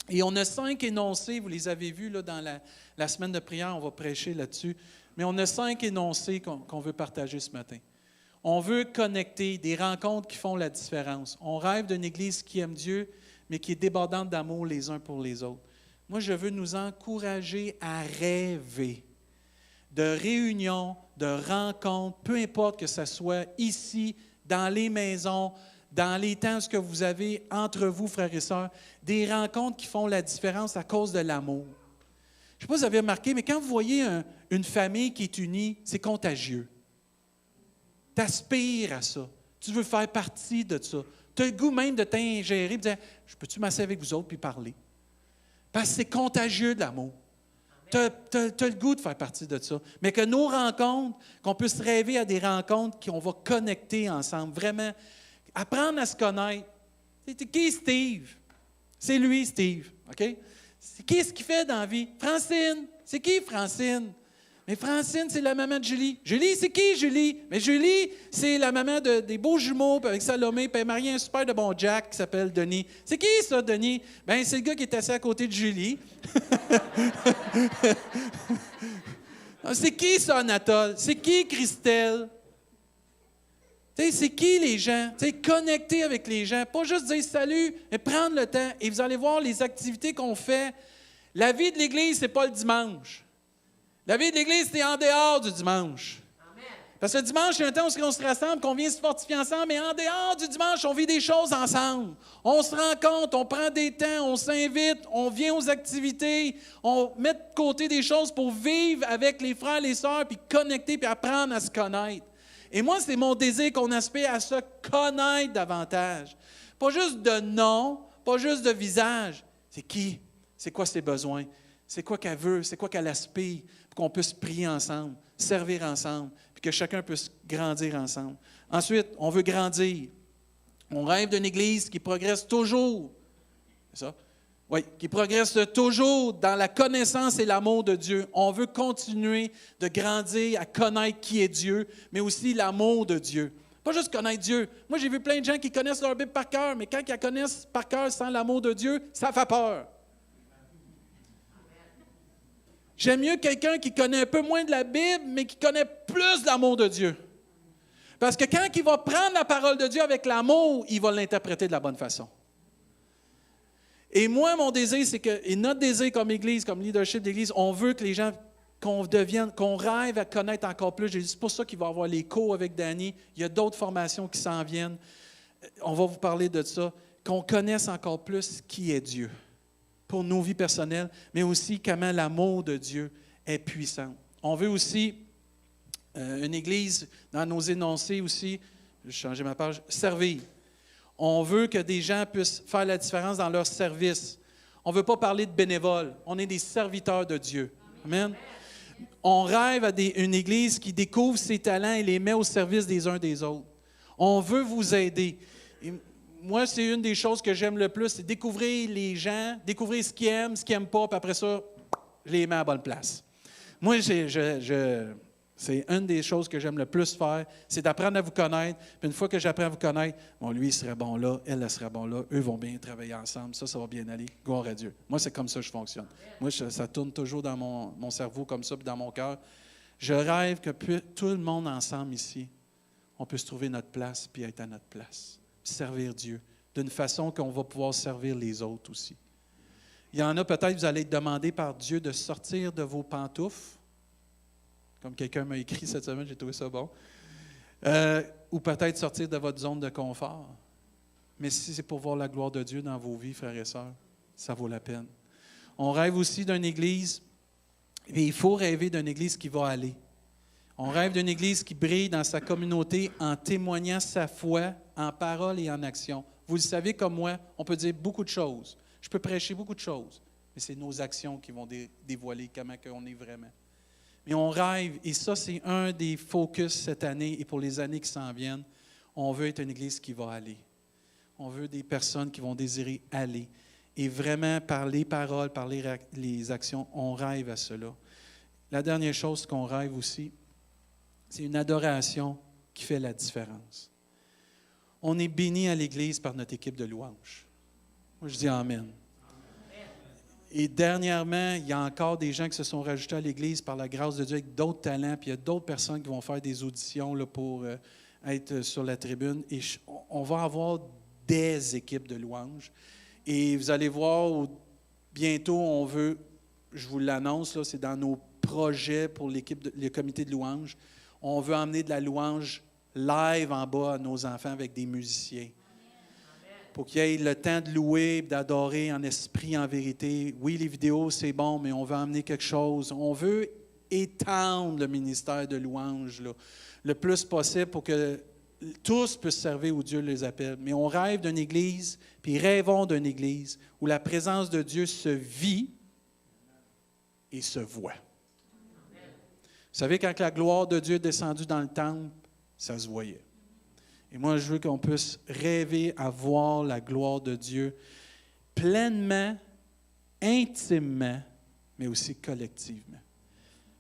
Et on a 5 énoncés, vous les avez vus là, dans la semaine de prière, on va prêcher là-dessus, mais on a 5 énoncés qu'on veut partager ce matin. On veut connecter des rencontres qui font la différence. On rêve d'une Église qui aime Dieu, mais qui est débordante d'amour les uns pour les autres. Moi, je veux nous encourager à rêver de réunions, de rencontres, peu importe que ce soit ici, dans les maisons, dans les temps que vous avez entre vous, frères et sœurs, des rencontres qui font la différence à cause de l'amour. Je ne sais pas si vous avez remarqué, mais quand vous voyez une famille qui est unie, c'est contagieux. Tu aspires à ça. Tu veux faire partie de ça. Tu as le goût même de t'ingérer et de dire « Je peux-tu m'asseoir avec vous autres puis parler? » Parce que c'est contagieux de l'amour. Tu as le goût de faire partie de ça. Mais que nos rencontres, qu'on puisse rêver à des rencontres qu'on va connecter ensemble, vraiment, apprendre à se connaître. C'est qui Steve? C'est lui, Steve. OK? Qu'est-ce qu'il fait dans la vie? Francine. C'est qui Francine? Mais Francine, c'est la maman de Julie. Julie, c'est qui Julie? Mais Julie, c'est la maman des beaux jumeaux avec Salomé, puis elle a marié un super de bon Jack qui s'appelle Denis. C'est qui ça, Denis? Bien, c'est le gars qui est assis à côté de Julie. C'est qui ça, Anatole? C'est qui Christelle? C'est qui les gens? Connecter avec les gens. Pas juste dire salut, mais prendre le temps. Et vous allez voir les activités qu'on fait. La vie de l'Église, ce n'est pas le dimanche. La vie de l'Église, c'est en dehors du dimanche. Amen. Parce que le dimanche, c'est un temps où on se rassemble, qu'on vient se fortifier ensemble, mais en dehors du dimanche, on vit des choses ensemble. On se rencontre, on prend des temps, on s'invite, on vient aux activités, on met de côté des choses pour vivre avec les frères et les sœurs, puis connecter, puis apprendre à se connaître. Et moi, c'est mon désir qu'on aspire à se connaître davantage. Pas juste de nom, pas juste de visage. C'est qui? C'est quoi ses besoins? C'est quoi qu'elle veut? C'est quoi qu'elle aspire? Pour qu'on puisse prier ensemble, servir ensemble, puis que chacun puisse grandir ensemble. Ensuite, on veut grandir. On rêve d'une Église qui progresse toujours. C'est ça? Oui, qui progresse toujours dans la connaissance et l'amour de Dieu. On veut continuer de grandir à connaître qui est Dieu, mais aussi l'amour de Dieu. Pas juste connaître Dieu. Moi, j'ai vu plein de gens qui connaissent leur Bible par cœur, mais quand ils la connaissent par cœur sans l'amour de Dieu, ça fait peur. J'aime mieux quelqu'un qui connaît un peu moins de la Bible, mais qui connaît plus l'amour de Dieu. Parce que quand il va prendre la parole de Dieu avec l'amour, il va l'interpréter de la bonne façon. Et moi, mon désir, c'est que, et notre désir comme Église, comme leadership d'Église, on veut que les gens, qu'on rêve à connaître encore plus. C'est pour ça qu'il va y avoir les cours avec Danny. Il y a d'autres formations qui s'en viennent. On va vous parler de ça. Qu'on connaisse encore plus qui est Dieu. Pour nos vies personnelles, mais aussi comment l'amour de Dieu est puissant. On veut aussi une Église, dans nos énoncés aussi, je vais changer ma page, servir. On veut que des gens puissent faire la différence dans leur service. On ne veut pas parler de bénévoles, on est des serviteurs de Dieu. Amen. On rêve à une Église qui découvre ses talents et les met au service des uns des autres. On veut vous aider. Et moi, c'est une des choses que j'aime le plus, c'est découvrir les gens, découvrir ce qu'ils aiment, ce qu'ils n'aiment pas, puis après ça, je les mets à la bonne place. Moi, c'est une des choses que j'aime le plus faire, c'est d'apprendre à vous connaître. Puis une fois que j'apprends à vous connaître, bon, lui, il serait bon là, elle serait bon là, eux vont bien travailler ensemble, ça va bien aller. Gloire à Dieu. Moi, c'est comme ça que je fonctionne. Moi, ça tourne toujours dans mon cerveau comme ça, puis dans mon cœur. Je rêve que tout le monde ensemble ici, on puisse trouver notre place, puis être à notre place. Servir Dieu, d'une façon qu'on va pouvoir servir les autres aussi. Il y en a peut-être, vous allez être demandé par Dieu de sortir de vos pantoufles, comme quelqu'un m'a écrit cette semaine, j'ai trouvé ça bon, ou peut-être sortir de votre zone de confort. Mais si c'est pour voir la gloire de Dieu dans vos vies, frères et sœurs, ça vaut la peine. On rêve aussi d'une Église, et il faut rêver d'une Église qui va aller. On rêve d'une Église qui brille dans sa communauté en témoignant sa foi en parole et en action. Vous le savez comme moi, on peut dire beaucoup de choses. Je peux prêcher beaucoup de choses, mais c'est nos actions qui vont dévoiler comment on est vraiment. Mais on rêve, et ça c'est un des focus cette année et pour les années qui s'en viennent, on veut être une Église qui va aller. On veut des personnes qui vont désirer aller. Et vraiment, par les paroles, par les actions, on rêve à cela. La dernière chose qu'on rêve aussi, c'est une adoration qui fait la différence. On est béni à l'Église par notre équipe de louanges. Moi, je dis Amen. Et dernièrement, il y a encore des gens qui se sont rajoutés à l'Église par la grâce de Dieu avec d'autres talents, puis il y a d'autres personnes qui vont faire des auditions là, pour être sur la tribune. Et on va avoir des équipes de louanges. Et vous allez voir bientôt, on veut, je vous l'annonce, là, c'est dans nos projets pour le comité de louange, on veut emmener de la louange live en bas à nos enfants avec des musiciens. Pour qu'ils aient le temps de louer, d'adorer en esprit, en vérité. Oui, les vidéos, c'est bon, mais on veut emmener quelque chose. On veut étendre le ministère de louange là, le plus possible pour que tous puissent servir où Dieu les appelle. Mais on rêve d'une Église, puis rêvons d'une Église où la présence de Dieu se vit et se voit. Vous savez, quand la gloire de Dieu est descendue dans le temple, ça se voyait. Et moi, je veux qu'on puisse rêver à voir la gloire de Dieu pleinement, intimement, mais aussi collectivement.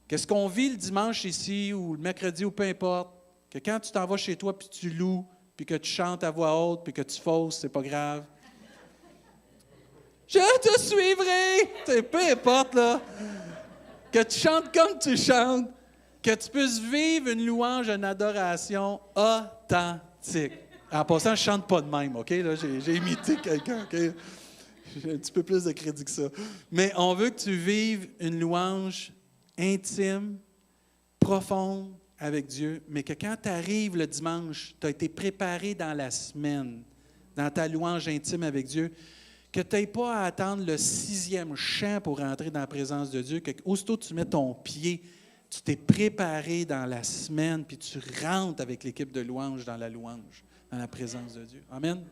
Qu'est-ce qu'on vit le dimanche ici, ou le mercredi, ou peu importe, que quand tu t'en vas chez toi, puis tu loues, puis que tu chantes à voix haute, puis que tu fausses, c'est pas grave. Je te suivrai! Peu importe, là. Que tu chantes comme tu chantes, que tu puisses vivre une louange, une adoration authentique. En passant, je ne chante pas de même, OK? Là, j'ai imité quelqu'un, OK? J'ai un petit peu plus de crédit que ça. Mais on veut que tu vives une louange intime, profonde avec Dieu, mais que quand tu arrives le dimanche, tu as été préparé dans la semaine, dans ta louange intime avec Dieu, que tu n'aies pas à attendre le 6e chant pour rentrer dans la présence de Dieu, que aussitôt tu mets ton pied, tu t'es préparé dans la semaine, puis tu rentres avec l'équipe de louange dans la louange, dans la présence de Dieu. Amen.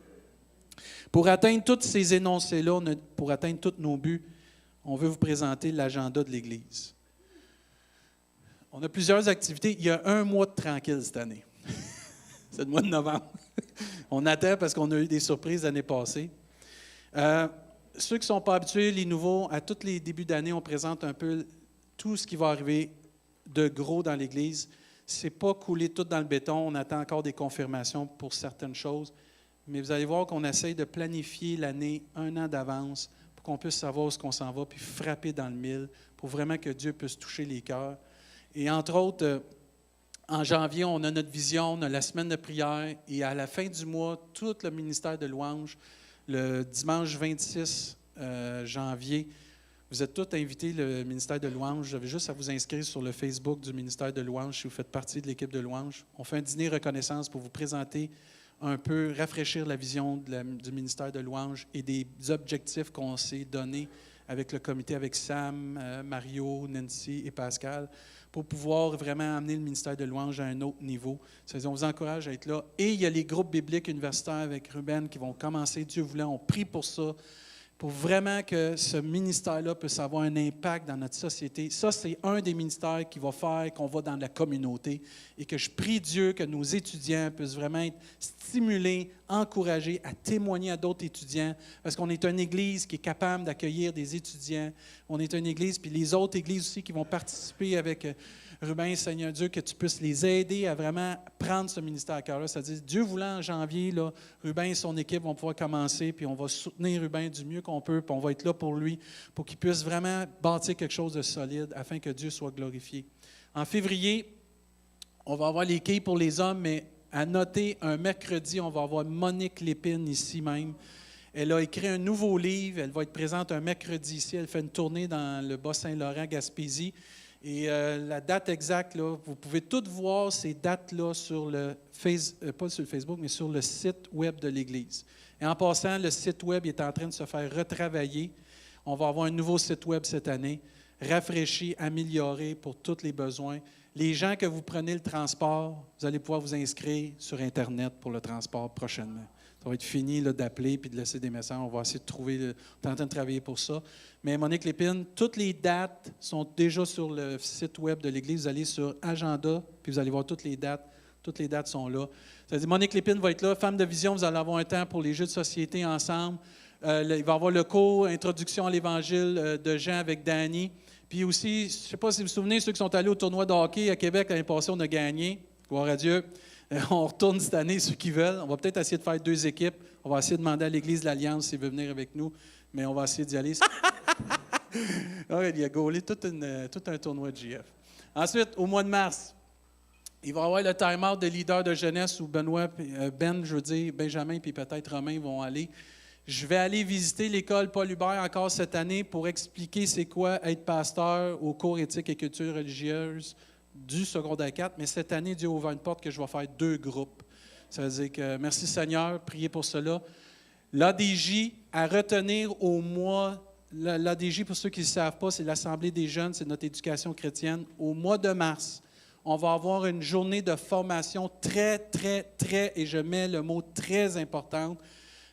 Pour atteindre tous ces énoncés-là, pour atteindre tous nos buts, on veut vous présenter l'agenda de l'Église. On a plusieurs activités. Il y a un mois de tranquille cette année. C'est le mois de novembre. On attend parce qu'on a eu des surprises l'année passée. Ceux qui ne sont pas habitués, les nouveaux, à tous les débuts d'année, on présente un peu tout ce qui va arriver de gros dans l'Église. Ce n'est pas coulé tout dans le béton. On attend encore des confirmations pour certaines choses. Mais vous allez voir qu'on essaye de planifier l'année 1 an d'avance pour qu'on puisse savoir où on s'en va, puis frapper dans le mille, pour vraiment que Dieu puisse toucher les cœurs. Et entre autres, en janvier, on a notre vision, on a la semaine de prière, et à la fin du mois, tout le ministère de louange, le dimanche 26 janvier, vous êtes tous invités, le ministère de louange. Vous avez juste à vous inscrire sur le Facebook du ministère de louange si vous faites partie de l'équipe de louange. On fait un dîner reconnaissance pour vous présenter un peu, rafraîchir la vision du ministère de louange et des objectifs qu'on s'est donnés avec le comité, avec Sam, Mario, Nancy et Pascal, pour pouvoir vraiment amener le ministère de louange à un autre niveau. C'est-à-dire, on vous encourage à être là. Et il y a les groupes bibliques universitaires avec Ruben qui vont commencer, Dieu voulant, on prie pour ça, pour vraiment que ce ministère-là puisse avoir un impact dans notre société. Ça, c'est un des ministères qui va faire qu'on va dans la communauté et que je prie Dieu que nos étudiants puissent vraiment être stimulés, encouragés à témoigner à d'autres étudiants, parce qu'on est une église qui est capable d'accueillir des étudiants. On est une église, puis les autres églises aussi qui vont participer avec Ruben, Seigneur Dieu, que tu puisses les aider à vraiment prendre ce ministère à cœur-là. C'est-à-dire, Dieu voulant, en janvier, là, Ruben et son équipe vont pouvoir commencer, puis on va soutenir Ruben du mieux qu'on peut, puis on va être là pour lui, pour qu'il puisse vraiment bâtir quelque chose de solide, afin que Dieu soit glorifié. En février, on va avoir les quilles pour les hommes, mais à noter, un mercredi, on va avoir Monique Lépine ici même. Elle a écrit un nouveau livre, elle va être présente un mercredi ici, elle fait une tournée dans le Bas-Saint-Laurent, Gaspésie. Et la date exacte, là, vous pouvez toutes voir ces dates-là sur pas sur le Facebook, mais sur le site web de l'Église. Et en passant, le site web est en train de se faire retravailler. On va avoir un nouveau site web cette année, rafraîchi, amélioré pour tous les besoins. Les gens que vous prenez le transport, vous allez pouvoir vous inscrire sur Internet pour le transport prochainement. Ça va être fini là, d'appeler puis de laisser des messages. On va essayer de trouver, on est en train de travailler pour ça. Mais Monique Lépine, toutes les dates sont déjà sur le site web de l'Église. Vous allez sur Agenda, puis vous allez voir toutes les dates. Toutes les dates sont là. C'est-à-dire, Monique Lépine va être là. Femme de vision, vous allez avoir un temps pour les jeux de société ensemble. Il va y avoir le cours Introduction à l'Évangile de Jean avec Danny. Puis aussi, je ne sais pas si vous vous souvenez, ceux qui sont allés au tournoi de hockey à Québec l'année passée, on a gagné. Gloire à Dieu. On retourne cette année, ceux qui veulent. On va peut-être essayer de faire 2 équipes. On va essayer de demander à l'Église de l'Alliance s'il veut venir avec nous. Mais on va essayer d'y aller. Il a gaulé tout un tournoi de JF. Ensuite, au mois de mars, il va y avoir le time-out de leader de jeunesse où Benjamin puis peut-être Romain vont aller. Je vais aller visiter l'école Paul Hubert encore cette année pour expliquer c'est quoi être pasteur au cours éthique et culture religieuse du secondaire 4. Mais cette année, Dieu a ouvert une porte que je vais faire 2 groupes. Ça veut dire que, merci Seigneur, priez pour cela. L'ADJ, à retenir au mois, l'ADJ, pour ceux qui ne le savent pas, c'est l'Assemblée des jeunes, c'est notre éducation chrétienne. Au mois de mars, on va avoir une journée de formation très, et je mets le mot très importante,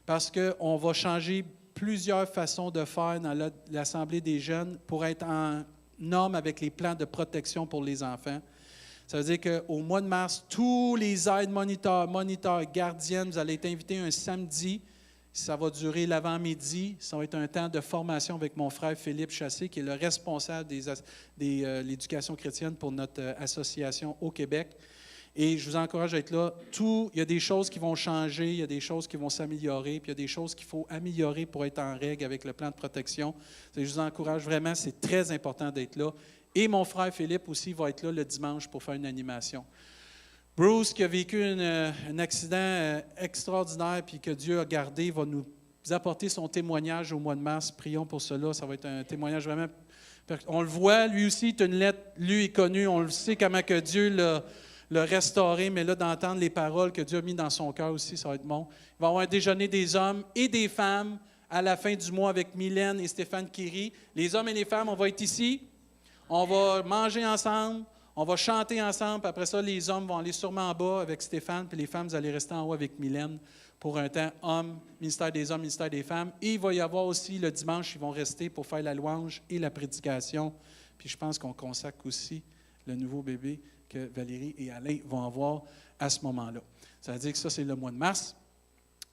parce qu'on va changer plusieurs façons de faire dans l'Assemblée des jeunes pour être en norme avec les plans de protection pour les enfants. Ça veut dire qu'au mois de mars, tous les aides moniteurs, gardiennes, vous allez être invités un samedi. Ça va durer l'avant-midi. Ça va être un temps de formation avec mon frère Philippe Chassé, qui est le responsable de l'éducation chrétienne pour notre association au Québec. Et je vous encourage à être là. Il y a des choses qui vont changer, il y a des choses qui vont s'améliorer, puis il y a des choses qu'il faut améliorer pour être en règle avec le plan de protection. Je vous encourage vraiment, c'est très important d'être là. Et mon frère Philippe aussi va être là le dimanche pour faire une animation. Bruce, qui a vécu un accident extraordinaire, puis que Dieu a gardé, va nous apporter son témoignage au mois de mars. Prions pour cela. Ça va être un témoignage vraiment... On le voit, lui aussi, il a une lettre, lui est connu, on le sait comment que Dieu l'a restauré, mais là, d'entendre les paroles que Dieu a mis dans son cœur aussi, ça va être bon. Il va y avoir un déjeuner des hommes et des femmes à la fin du mois avec Mylène et Stéphane Kiri. Les hommes et les femmes, on va être ici, on va manger ensemble, on va chanter ensemble, puis après ça, les hommes vont aller sûrement en bas avec Stéphane, puis les femmes, vous allez rester en haut avec Mylène pour un temps homme, ministère des hommes, ministère des femmes. Et il va y avoir aussi le dimanche, ils vont rester pour faire la louange et la prédication. Puis je pense qu'on consacre aussi le nouveau bébé que Valérie et Alain vont avoir à ce moment-là. Ça veut dire que ça, c'est le mois de mars.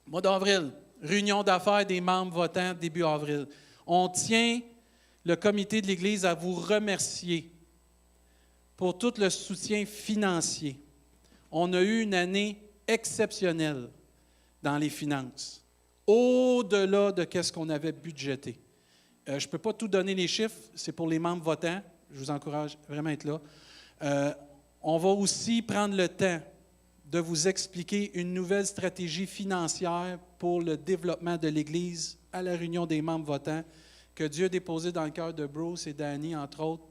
Mois d'avril, réunion d'affaires des membres votants début avril. On tient le comité de l'Église à vous remercier pour tout le soutien financier. On a eu une année exceptionnelle dans les finances, au-delà de ce qu'on avait budgété. Je ne peux pas tout donner les chiffres, c'est pour les membres votants. Je vous encourage vraiment à être là. On va aussi prendre le temps de vous expliquer une nouvelle stratégie financière pour le développement de l'Église à la réunion des membres votants que Dieu a déposée dans le cœur de Bruce et d'Annie, entre autres,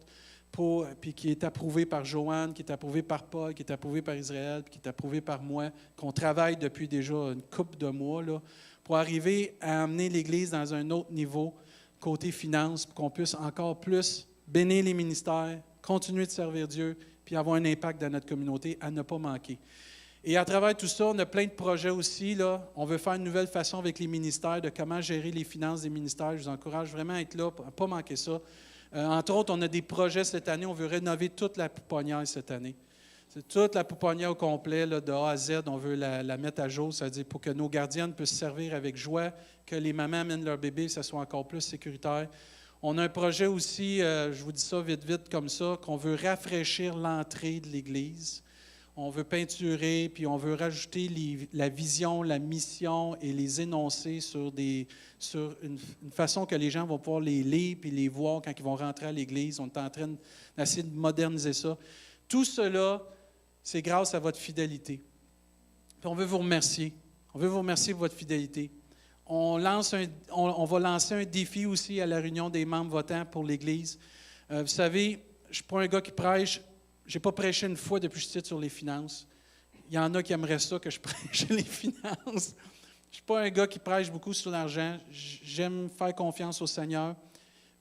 puis qui est approuvée par Joanne, qui est approuvée par Paul, qui est approuvée par Israël, puis qui est approuvée par moi, qu'on travaille depuis déjà une couple de mois, là, pour arriver à amener l'Église dans un autre niveau, côté finances, pour qu'on puisse encore plus bénir les ministères, continuer de servir Dieu, puis avoir un impact dans notre communauté à ne pas manquer. Et à travers tout ça, on a plein de projets aussi. Là. On veut faire une nouvelle façon avec les ministères, de comment gérer les finances des ministères. Je vous encourage vraiment à être là, à ne pas manquer ça. Entre autres, on a des projets cette année. On veut rénover toute la pouponnière cette année. C'est toute la pouponnière au complet, là, de A à Z. On veut la mettre à jour, c'est-à-dire pour que nos gardiennes puissent servir avec joie, que les mamans amènent leur bébé, que ça soit encore plus sécuritaire. On a un projet aussi, je vous dis ça vite comme ça, qu'on veut rafraîchir l'entrée de l'Église. On veut peinturer, puis on veut rajouter la vision, la mission et les énoncés sur une façon que les gens vont pouvoir les lire puis les voir quand ils vont rentrer à l'Église. On est en train d'essayer de moderniser ça. Tout cela, c'est grâce à votre fidélité. Puis on veut vous remercier. On veut vous remercier pour votre fidélité. On va lancer un défi aussi à la réunion des membres votants pour l'Église. Vous savez, je ne suis pas un gars qui prêche. Je n'ai pas prêché une fois depuis que je suis sur les finances. Il y en a qui aimeraient ça, que je prêche les finances. Je ne suis pas un gars qui prêche beaucoup sur l'argent. J'aime faire confiance au Seigneur.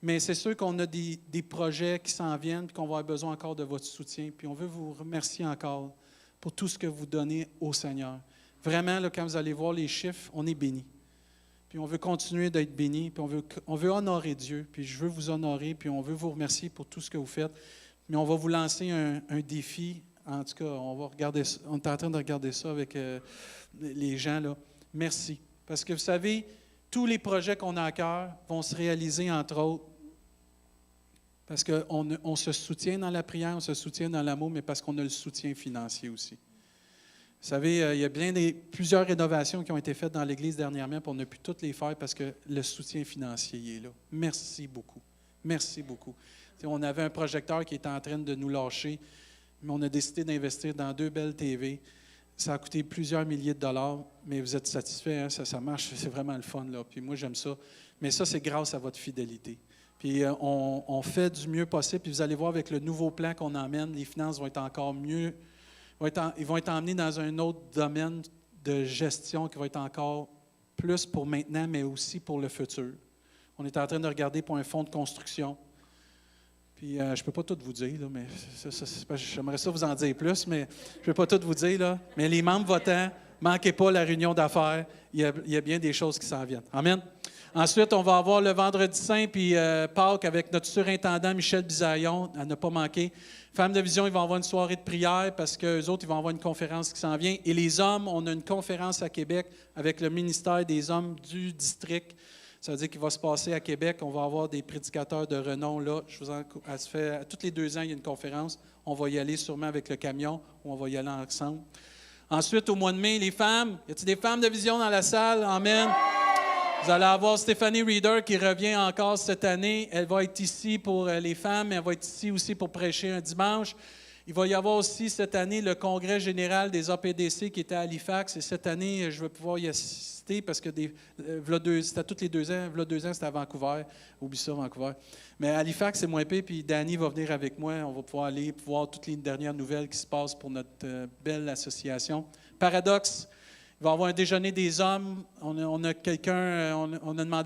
Mais c'est sûr qu'on a des projets qui s'en viennent et qu'on va avoir besoin encore de votre soutien. Puis on veut vous remercier encore pour tout ce que vous donnez au Seigneur. Vraiment, là, quand vous allez voir les chiffres, on est bénis. Puis on veut continuer d'être bénis. Puis on veut honorer Dieu. Puis je veux vous honorer. Puis on veut vous remercier pour tout ce que vous faites. Mais on va vous lancer un défi. En tout cas, on est en train de regarder ça avec les gens, là. Merci. Parce que vous savez, tous les projets qu'on a à cœur vont se réaliser, entre autres, parce qu'on se soutient dans la prière, on se soutient dans l'amour, mais parce qu'on a le soutien financier aussi. Vous savez, il y a plusieurs rénovations qui ont été faites dans l'Église dernièrement, puis on a pu toutes les faire parce que le soutien financier est là. Merci beaucoup. Merci beaucoup. On avait un projecteur qui était en train de nous lâcher, mais on a décidé d'investir dans 2 belles TV. Ça a coûté plusieurs milliers de dollars, mais vous êtes satisfait, hein? Ça marche, c'est vraiment le fun, là. Puis moi, j'aime ça. Mais ça, c'est grâce à votre fidélité. Puis on fait du mieux possible. Puis vous allez voir avec le nouveau plan qu'on emmène, les finances vont être encore mieux. Ils vont être emmenés dans un autre domaine de gestion qui va être encore plus pour maintenant, mais aussi pour le futur. On est en train de regarder pour un fonds de construction. Puis je ne peux pas tout vous dire, là, mais j'aimerais ça vous en dire plus, mais je ne peux pas tout vous dire. Là. Mais les membres votants, ne manquez pas la réunion d'affaires. Il y a bien des choses qui s'en viennent. Amen. Ensuite, on va avoir le Vendredi Saint puis Pâques avec notre surintendant Michel Bisaillon, à ne pas manquer. Femmes de Vision, ils vont avoir une soirée de prière parce qu'eux autres, ils vont avoir une conférence qui s'en vient. Et les hommes, on a une conférence à Québec avec le ministère des Hommes du district. Ça veut dire qu'il va se passer à Québec. On va avoir des prédicateurs de renom là. Tous les 2 ans, il y a une conférence. On va y aller sûrement avec le camion ou on va y aller ensemble. Ensuite, au mois de mai, les femmes. Y a-t-il des femmes de vision dans la salle? Amen. Vous allez avoir Stéphanie Reeder qui revient encore cette année. Elle va être ici pour les femmes, mais elle va être ici aussi pour prêcher un dimanche. Il va y avoir aussi cette année le congrès général des APDC qui était à Halifax. Et cette année, je vais pouvoir y assister parce que c'était tous les 2 ans. V'là 2 ans, c'était à Vancouver. Oublie ça, Vancouver. Mais à Halifax, c'est moins pire. Puis Danny va venir avec moi. On va pouvoir aller voir toutes les dernières nouvelles qui se passent pour notre belle association. Paradoxe. Il va y avoir un déjeuner des hommes. On a demandé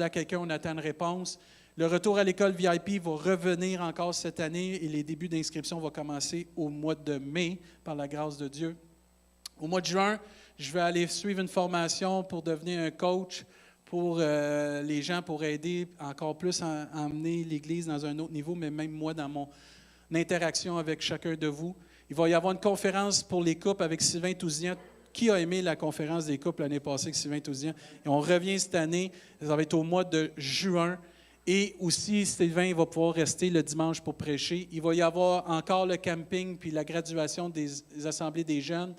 à quelqu'un, on attend une réponse. Le retour à l'école VIP va revenir encore cette année et les débuts d'inscription vont commencer au mois de mai, par la grâce de Dieu. Au mois de juin, je vais aller suivre une formation pour devenir un coach pour les gens, pour aider encore plus à emmener l'Église dans un autre niveau, mais même moi dans mon interaction avec chacun de vous. Il va y avoir une conférence pour les couples avec Sylvain Touzian. Qui a aimé la conférence des couples l'année passée avec Sylvain Touzian? Et on revient cette année, ça va être au mois de juin. Et aussi, Sylvain va pouvoir rester le dimanche pour prêcher. Il va y avoir encore le camping puis la graduation des assemblées des jeunes.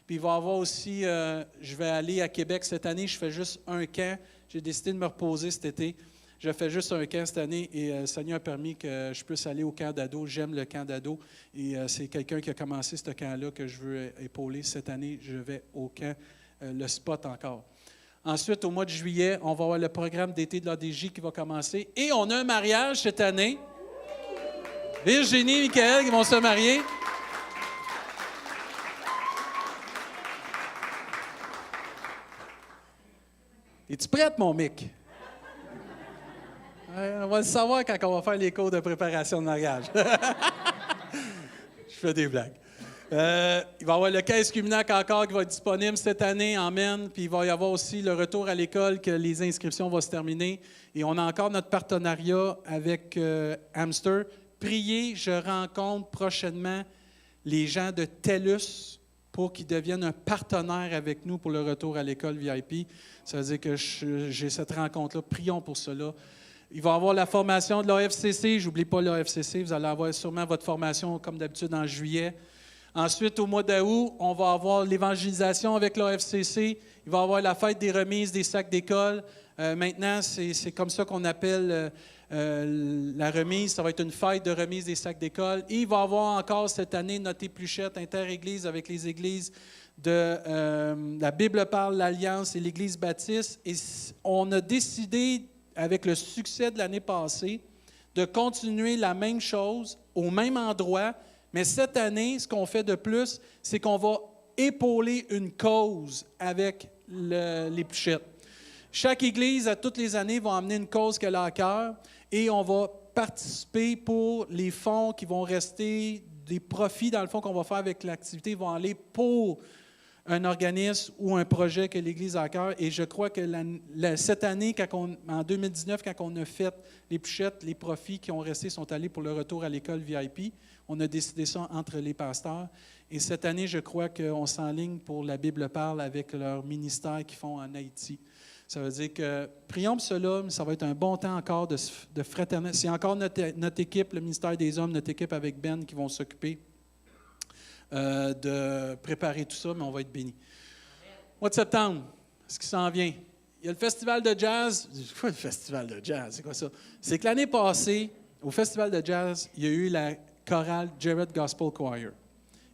Puis il va y avoir aussi, je vais aller à Québec cette année, je fais juste un camp. J'ai décidé de me reposer cet été. Je fais juste un camp cette année et le Seigneur a permis que je puisse aller au camp d'ado. J'aime le camp d'ado et c'est quelqu'un qui a commencé ce camp-là que je veux épauler. Cette année, je vais au camp, le spot encore. Ensuite, au mois de juillet, on va avoir le programme d'été de l'ADJ qui va commencer. Et on a un mariage cette année. Virginie et Michael qui vont se marier. Es-tu prête, mon Mick? On va le savoir quand on va faire les cours de préparation de mariage. Je fais des blagues. Il va y avoir le caisse Cuminac encore qui va être disponible cette année, amen. Puis il va y avoir aussi le retour à l'école, que les inscriptions vont se terminer. Et on a encore notre partenariat avec Hamster. Priez, je rencontre prochainement les gens de TELUS pour qu'ils deviennent un partenaire avec nous pour le retour à l'école VIP. Ça veut dire que j'ai cette rencontre-là. Prions pour cela. Il va y avoir la formation de l'AFCC. Je n'oublie pas l'AFCC. Vous allez avoir sûrement votre formation, comme d'habitude, en juillet. Ensuite, au mois d'août, on va avoir l'évangélisation avec l'AFCC. Il va y avoir la fête des remises des sacs d'école. Maintenant, c'est comme ça qu'on appelle la remise. Ça va être une fête de remise des sacs d'école. Et il va y avoir encore cette année notre épluchette inter-église avec les églises de la Bible parle, l'Alliance et l'Église baptiste. Et on a décidé, avec le succès de l'année passée, de continuer la même chose au même endroit. Mais cette année, ce qu'on fait de plus, c'est qu'on va épauler une cause avec l'épluchette. Chaque église, à toutes les années, va amener une cause qu'elle a à cœur et on va participer pour les fonds qui vont rester, des profits, dans le fond, qu'on va faire avec l'activité, vont aller pour un organisme ou un projet que l'Église a à cœur. Et je crois que cette année, en 2019, quand on a fait l'épluchette, les profits qui ont resté sont allés pour le retour à l'école VIP. On a décidé ça entre les pasteurs. Et cette année, je crois qu'on s'enligne pour la Bible parle avec leur ministère qu'ils font en Haïti. Ça veut dire que prions pour cela, mais ça va être un bon temps encore de fraternité. C'est encore notre équipe, le ministère des Hommes, notre équipe avec Ben qui vont s'occuper de préparer tout ça, mais on va être bénis. Mois de septembre, ce qui s'en vient. Il y a le festival de jazz. Quoi le festival de jazz? C'est quoi ça? C'est que l'année passée, au festival de jazz, il y a eu la chorale Jared Gospel Choir.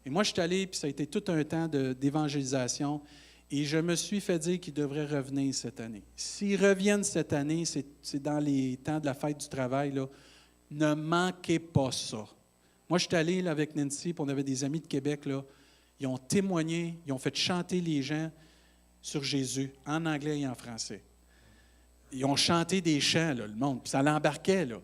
Et moi, je suis allé, puis ça a été tout un temps d'évangélisation. Et je me suis fait dire qu'ils devraient revenir cette année. S'ils reviennent cette année, c'est dans les temps de la fête du travail, là, ne manquez pas ça. Moi, je suis allé là, avec Nancy, puis on avait des amis de Québec, là, ils ont témoigné, ils ont fait chanter les gens sur Jésus, en anglais et en français. Ils ont chanté des chants, là, le monde, puis ça l'embarquait, là.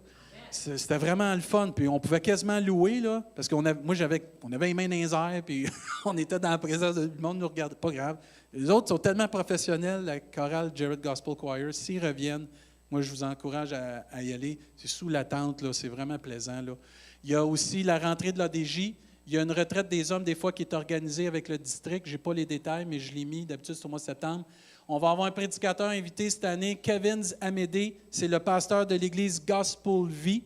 C'était vraiment le fun. Puis on pouvait quasiment louer, là, parce qu'on avait les mains dans les airs, puis on était dans la présence du monde, nous regardait, pas grave. Les autres sont tellement professionnels, la chorale Jared Gospel Choir. S'ils reviennent, moi, je vous encourage à y aller. C'est sous la tente, là, c'est vraiment plaisant, là. Il y a aussi la rentrée de l'ADJ. Il y a une retraite des hommes, des fois, qui est organisée avec le district. Je n'ai pas les détails, mais je l'ai mis. D'habitude, c'est au mois de septembre. On va avoir un prédicateur invité cette année, Kevin Amédée. C'est le pasteur de l'église Gospel Vie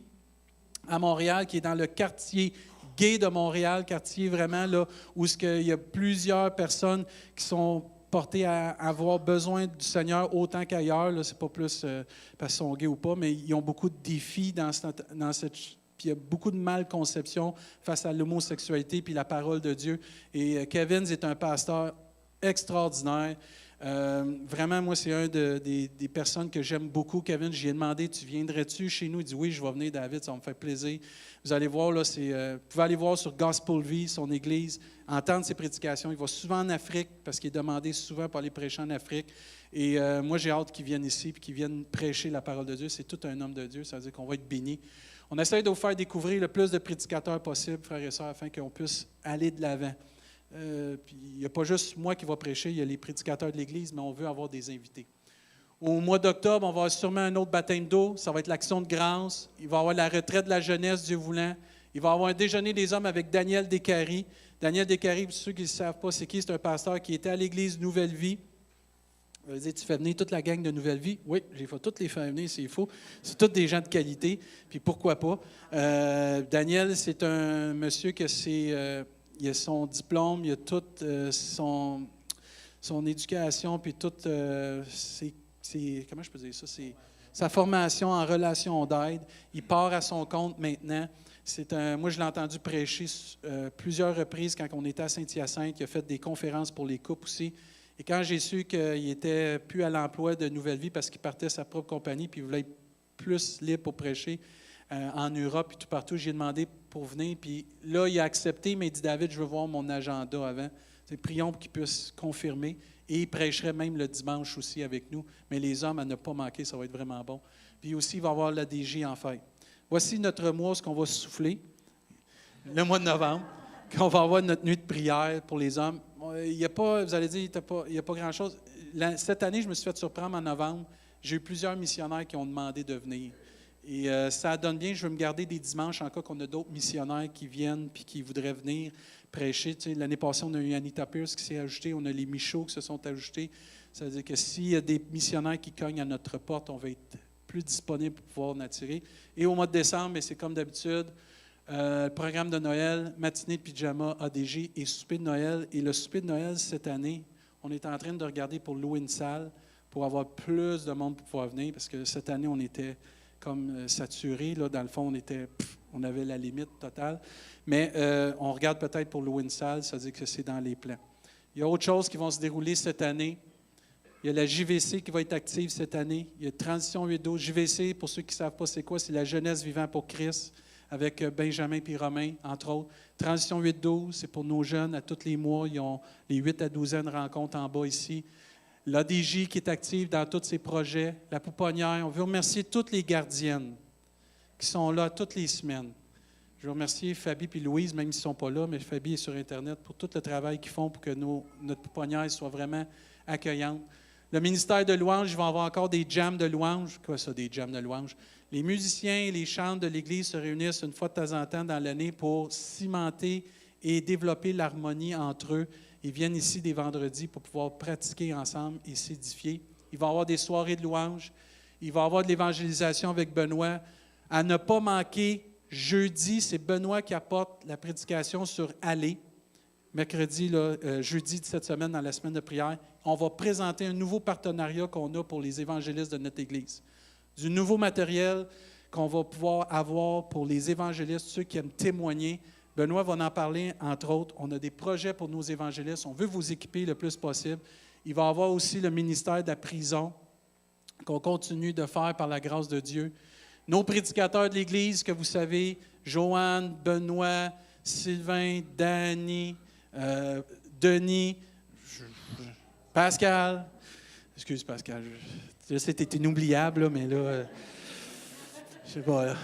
à Montréal, qui est dans le quartier gay de Montréal, quartier vraiment là où il y a plusieurs personnes qui sont portées à avoir besoin du Seigneur autant qu'ailleurs. Ce n'est pas plus parce qu'ils sont gays ou pas, mais ils ont beaucoup de défis dans cette. Puis il y a beaucoup de malconception face à l'homosexualité puis la parole de Dieu. Et Kevin est un pasteur extraordinaire. Vraiment, moi, c'est un des personnes que j'aime beaucoup. Kevin, j'y ai demandé, tu viendrais-tu chez nous? Il dit, oui, je vais venir, David, ça va me faire plaisir. Vous allez voir, là, vous pouvez aller voir sur Gospel Vie, son église, entendre ses prédications. Il va souvent en Afrique, parce qu'il est demandé souvent pour aller prêcher en Afrique. Et moi, j'ai hâte qu'il vienne ici et qu'il vienne prêcher la parole de Dieu. C'est tout un homme de Dieu, ça veut dire qu'on va être bénis. On essaie de vous faire découvrir le plus de prédicateurs possible, frères et sœurs, afin qu'on puisse aller de l'avant. Puis il n'y a pas juste moi qui va prêcher, il y a les prédicateurs de l'Église, mais on veut avoir des invités. Au mois d'octobre, on va avoir sûrement un autre baptême d'eau, ça va être l'action de grâce. Il va y avoir la retraite de la jeunesse, Dieu voulant. Il va y avoir un déjeuner des hommes avec Daniel Descaries. Daniel Descaries, pour ceux qui ne savent pas c'est qui, c'est un pasteur qui était à l'Église Nouvelle Vie. Ça veut dire, tu fais venir toute la gang de Nouvelle Vie? Oui, j'ai fait toutes les faire venir, c'est faux. C'est tous des gens de qualité, puis pourquoi pas. Daniel, c'est un monsieur que il a son diplôme, il a toute son éducation, puis toute comment je peux dire ça? Sa formation en relation d'aide. Il part à son compte maintenant. Moi, je l'ai entendu prêcher plusieurs reprises quand on était à Saint-Hyacinthe. Il a fait des conférences pour les couples aussi. Et quand j'ai su qu'il n'était plus à l'emploi de Nouvelle Vie parce qu'il partait sa propre compagnie puis il voulait être plus libre pour prêcher en Europe et tout partout, j'ai demandé pour venir. Puis là, il a accepté, mais il dit, David, je veux voir mon agenda avant. Prions pour qu'il puisse confirmer. Et il prêcherait même le dimanche aussi avec nous. Mais les hommes, à ne pas manquer, ça va être vraiment bon. Puis aussi, il va y avoir l'ADJ en fête. Voici notre mois, ce qu'on va souffler, le mois de novembre, qu'on va avoir notre nuit de prière pour les hommes. Il n'y a pas, vous allez dire, il n'y a pas grand-chose. Cette année, je me suis fait surprendre en novembre. J'ai eu plusieurs missionnaires qui ont demandé de venir. Et ça donne bien, je veux me garder des dimanches en cas qu'on a d'autres missionnaires qui viennent et qui voudraient venir prêcher. Tu sais, l'année passée, on a eu Anita Pierce qui s'est ajoutée, on a les Michauds qui se sont ajoutés. Ça veut dire que s'il y a des missionnaires qui cognent à notre porte, on va être plus disponible pour pouvoir en attirer. Et au mois de décembre, c'est comme d'habitude, le programme de Noël, matinée de pyjama, ADJ et souper de Noël. Et le souper de Noël, cette année, on est en train de regarder pour louer une salle pour avoir plus de monde pour pouvoir venir, parce que cette année, on était comme saturé. Là, dans le fond, on avait la limite totale. Mais on regarde peut-être pour louer une salle, ça veut dire que c'est dans les plans. Il y a autre chose qui vont se dérouler cette année. Il y a la JVC qui va être active cette année. Il y a Transition 8-12. JVC, pour ceux qui ne savent pas c'est quoi, c'est la jeunesse vivant pour Christ, avec Benjamin et Romain, entre autres. Transition 8-12, c'est pour nos jeunes. À tous les mois, ils ont les 8 à 12 rencontres en bas ici. L'ADJ qui est active dans tous ses projets. La pouponnière. On veut remercier toutes les gardiennes qui sont là toutes les semaines. Je veux remercier Fabi et Louise, même s'ils ne sont pas là, mais Fabi est sur Internet, pour tout le travail qu'ils font pour que notre pouponnière soit vraiment accueillante. Le ministère de louange, il va y avoir encore des jams de louange. Quoi ça, des jams de louange? Les musiciens et les chants de l'Église se réunissent une fois de temps en temps dans l'année pour cimenter et développer l'harmonie entre eux. Ils viennent ici des vendredis pour pouvoir pratiquer ensemble et s'édifier. Il va y avoir des soirées de louange. Il va y avoir de l'évangélisation avec Benoît. À ne pas manquer, jeudi, c'est Benoît qui apporte la prédication sur Aller. Mercredi, jeudi de cette semaine, dans la semaine de prière, on va présenter un nouveau partenariat qu'on a pour les évangélistes de notre Église. Du nouveau matériel qu'on va pouvoir avoir pour les évangélistes, ceux qui aiment témoigner. Benoît va en parler, entre autres. On a des projets pour nos évangélistes. On veut vous équiper le plus possible. Il va y avoir aussi le ministère de la prison qu'on continue de faire par la grâce de Dieu. Nos prédicateurs de l'Église, que vous savez, Joanne, Benoît, Sylvain, Danny, Denis, Pascal. Excuse Pascal, c'était inoubliable, là, mais là, je sais pas. Là.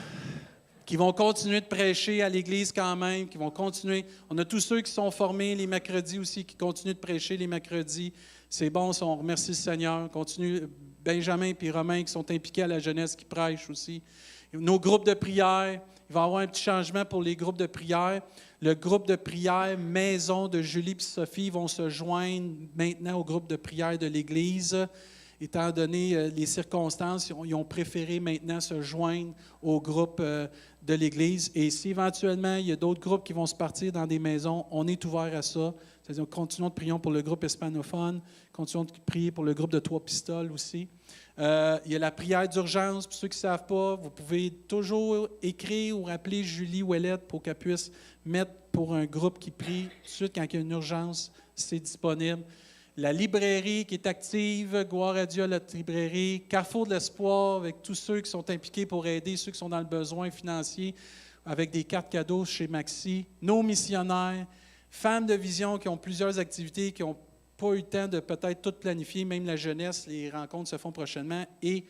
Qui vont continuer de prêcher à l'Église quand même, qui vont continuer. On a tous ceux qui sont formés les mercredis aussi, qui continuent de prêcher les mercredis. C'est bon, on remercie le Seigneur. Continue. Benjamin et Romain qui sont impliqués à la jeunesse, qui prêchent aussi. Nos groupes de prière, il va y avoir un petit changement pour les groupes de prière. Le groupe de prière Maison de Julie et Sophie vont se joindre maintenant au groupe de prière de l'Église. Étant donné les circonstances, ils ont préféré maintenant se joindre au groupe de l'Église. Et si éventuellement, il y a d'autres groupes qui vont se partir dans des maisons, on est ouvert à ça. C'est-à-dire, continuons de prier pour le groupe hispanophone, continuons de prier pour le groupe de Trois Pistoles aussi. Il y a la prière d'urgence. Pour ceux qui ne savent pas, vous pouvez toujours écrire ou appeler Julie Ouellette pour qu'elle puisse mettre pour un groupe qui prie tout de suite quand il y a une urgence, c'est disponible. La librairie qui est active, gloire à Dieu à la librairie. Carrefour de l'Espoir avec tous ceux qui sont impliqués pour aider ceux qui sont dans le besoin financier avec des cartes cadeaux chez Maxi. Nos missionnaires, femmes de vision qui ont plusieurs activités, qui n'ont pas eu le temps de peut-être tout planifier, même la jeunesse, les rencontres se font prochainement. Et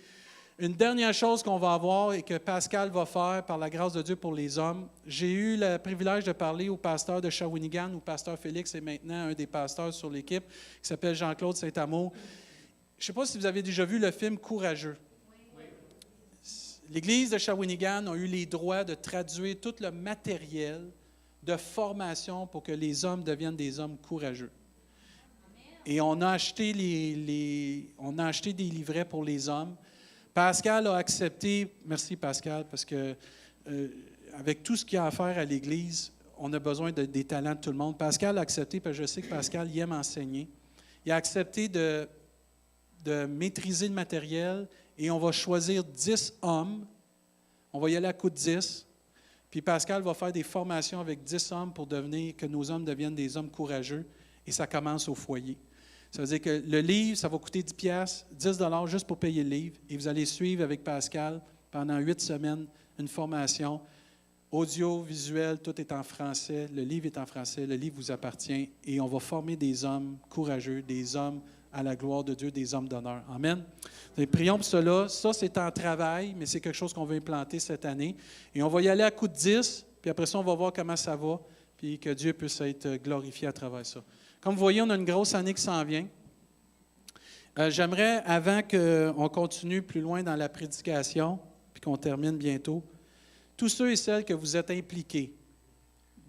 une dernière chose qu'on va avoir et que Pascal va faire par la grâce de Dieu pour les hommes, j'ai eu le privilège de parler au pasteur de Shawinigan, où pasteur Félix est maintenant un des pasteurs sur l'équipe, qui s'appelle Jean-Claude Saint-Amour. Je ne sais pas si vous avez déjà vu le film Courageux. L'Église de Shawinigan a eu les droits de traduire tout le matériel de formation pour que les hommes deviennent des hommes courageux. Et on a acheté on a acheté des livrets pour les hommes. Pascal a accepté, merci Pascal, parce que avec tout ce qu'il y a à faire à l'Église, on a besoin des talents de tout le monde. Pascal a accepté, parce que je sais que Pascal il aime enseigner. Il a accepté de maîtriser le matériel et on va choisir 10 hommes. On va y aller à coup de 10. Puis Pascal va faire des formations avec 10 hommes pour que nos hommes deviennent des hommes courageux. Et ça commence au foyer. Ça veut dire que le livre, ça va coûter 10 $ juste pour payer le livre. Et vous allez suivre avec Pascal pendant 8 semaines une formation audio, visuel, tout est en français. Le livre est en français, le livre vous appartient. Et on va former des hommes courageux, des hommes à la gloire de Dieu, des hommes d'honneur. Amen. Et prions pour cela. Ça, c'est en travail, mais c'est quelque chose qu'on veut implanter cette année. Et on va y aller à coup de 10, puis après ça, on va voir comment ça va, puis que Dieu puisse être glorifié à travers ça. Comme vous voyez, on a une grosse année qui s'en vient. J'aimerais, avant qu'on continue plus loin dans la prédication, puis qu'on termine bientôt, tous ceux et celles que vous êtes impliqués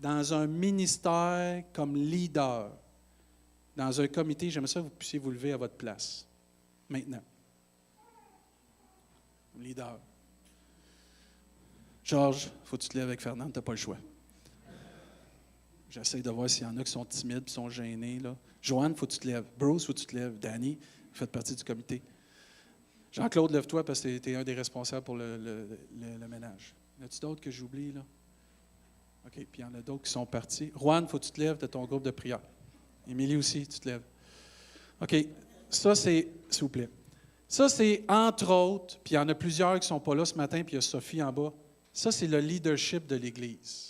dans un ministère comme leader, dans un comité, j'aimerais ça que vous puissiez vous lever à votre place. Maintenant. Leader. Georges, il faut que tu te lèves avec Fernand, tu n'as pas le choix. J'essaie de voir s'il y en a qui sont timides, qui sont gênés. Là. Joanne, il faut que tu te lèves. Bruce, il faut que tu te lèves. Danny, vous faites partie du comité. Jean-Claude, lève-toi parce que tu es un des responsables pour le ménage. Y en a-tu d'autres que j'oublie, là? OK, puis il y en a d'autres qui sont partis. Juan, il faut que tu te lèves de ton groupe de prière. Émilie aussi, tu te lèves. OK, ça c'est, s'il vous plaît. Ça c'est, entre autres, puis il y en a plusieurs qui ne sont pas là ce matin, puis il y a Sophie en bas. Ça, c'est le leadership de l'Église.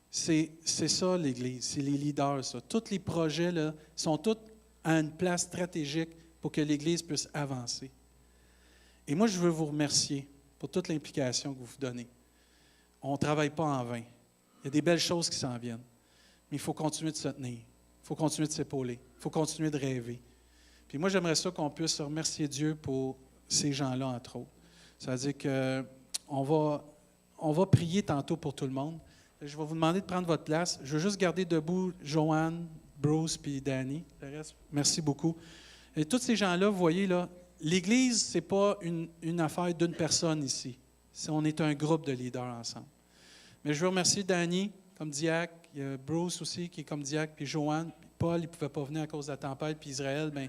C'est ça, l'Église. C'est les leaders, ça. Tous les projets, là, sont tous à une place stratégique pour que l'Église puisse avancer. Et moi, je veux vous remercier pour toute l'implication que vous vous donnez. On ne travaille pas en vain. Il y a des belles choses qui s'en viennent. Mais il faut continuer de se tenir. Il faut continuer de s'épauler. Il faut continuer de rêver. Puis moi, j'aimerais ça qu'on puisse remercier Dieu pour ces gens-là, entre autres. Ça veut dire qu'on va prier tantôt pour tout le monde. Je vais vous demander de prendre votre place. Je veux juste garder debout Joanne, Bruce puis Danny. Le reste, merci beaucoup. Et tous ces gens-là, vous voyez, là, l'Église, ce n'est pas une affaire d'une personne ici. On est un groupe de leaders ensemble. Mais je veux remercier Danny comme diacre. Il y a Bruce aussi qui est comme diacre, puis Joanne. Puis Paul, il ne pouvait pas venir à cause de la tempête. Puis Israël, bien,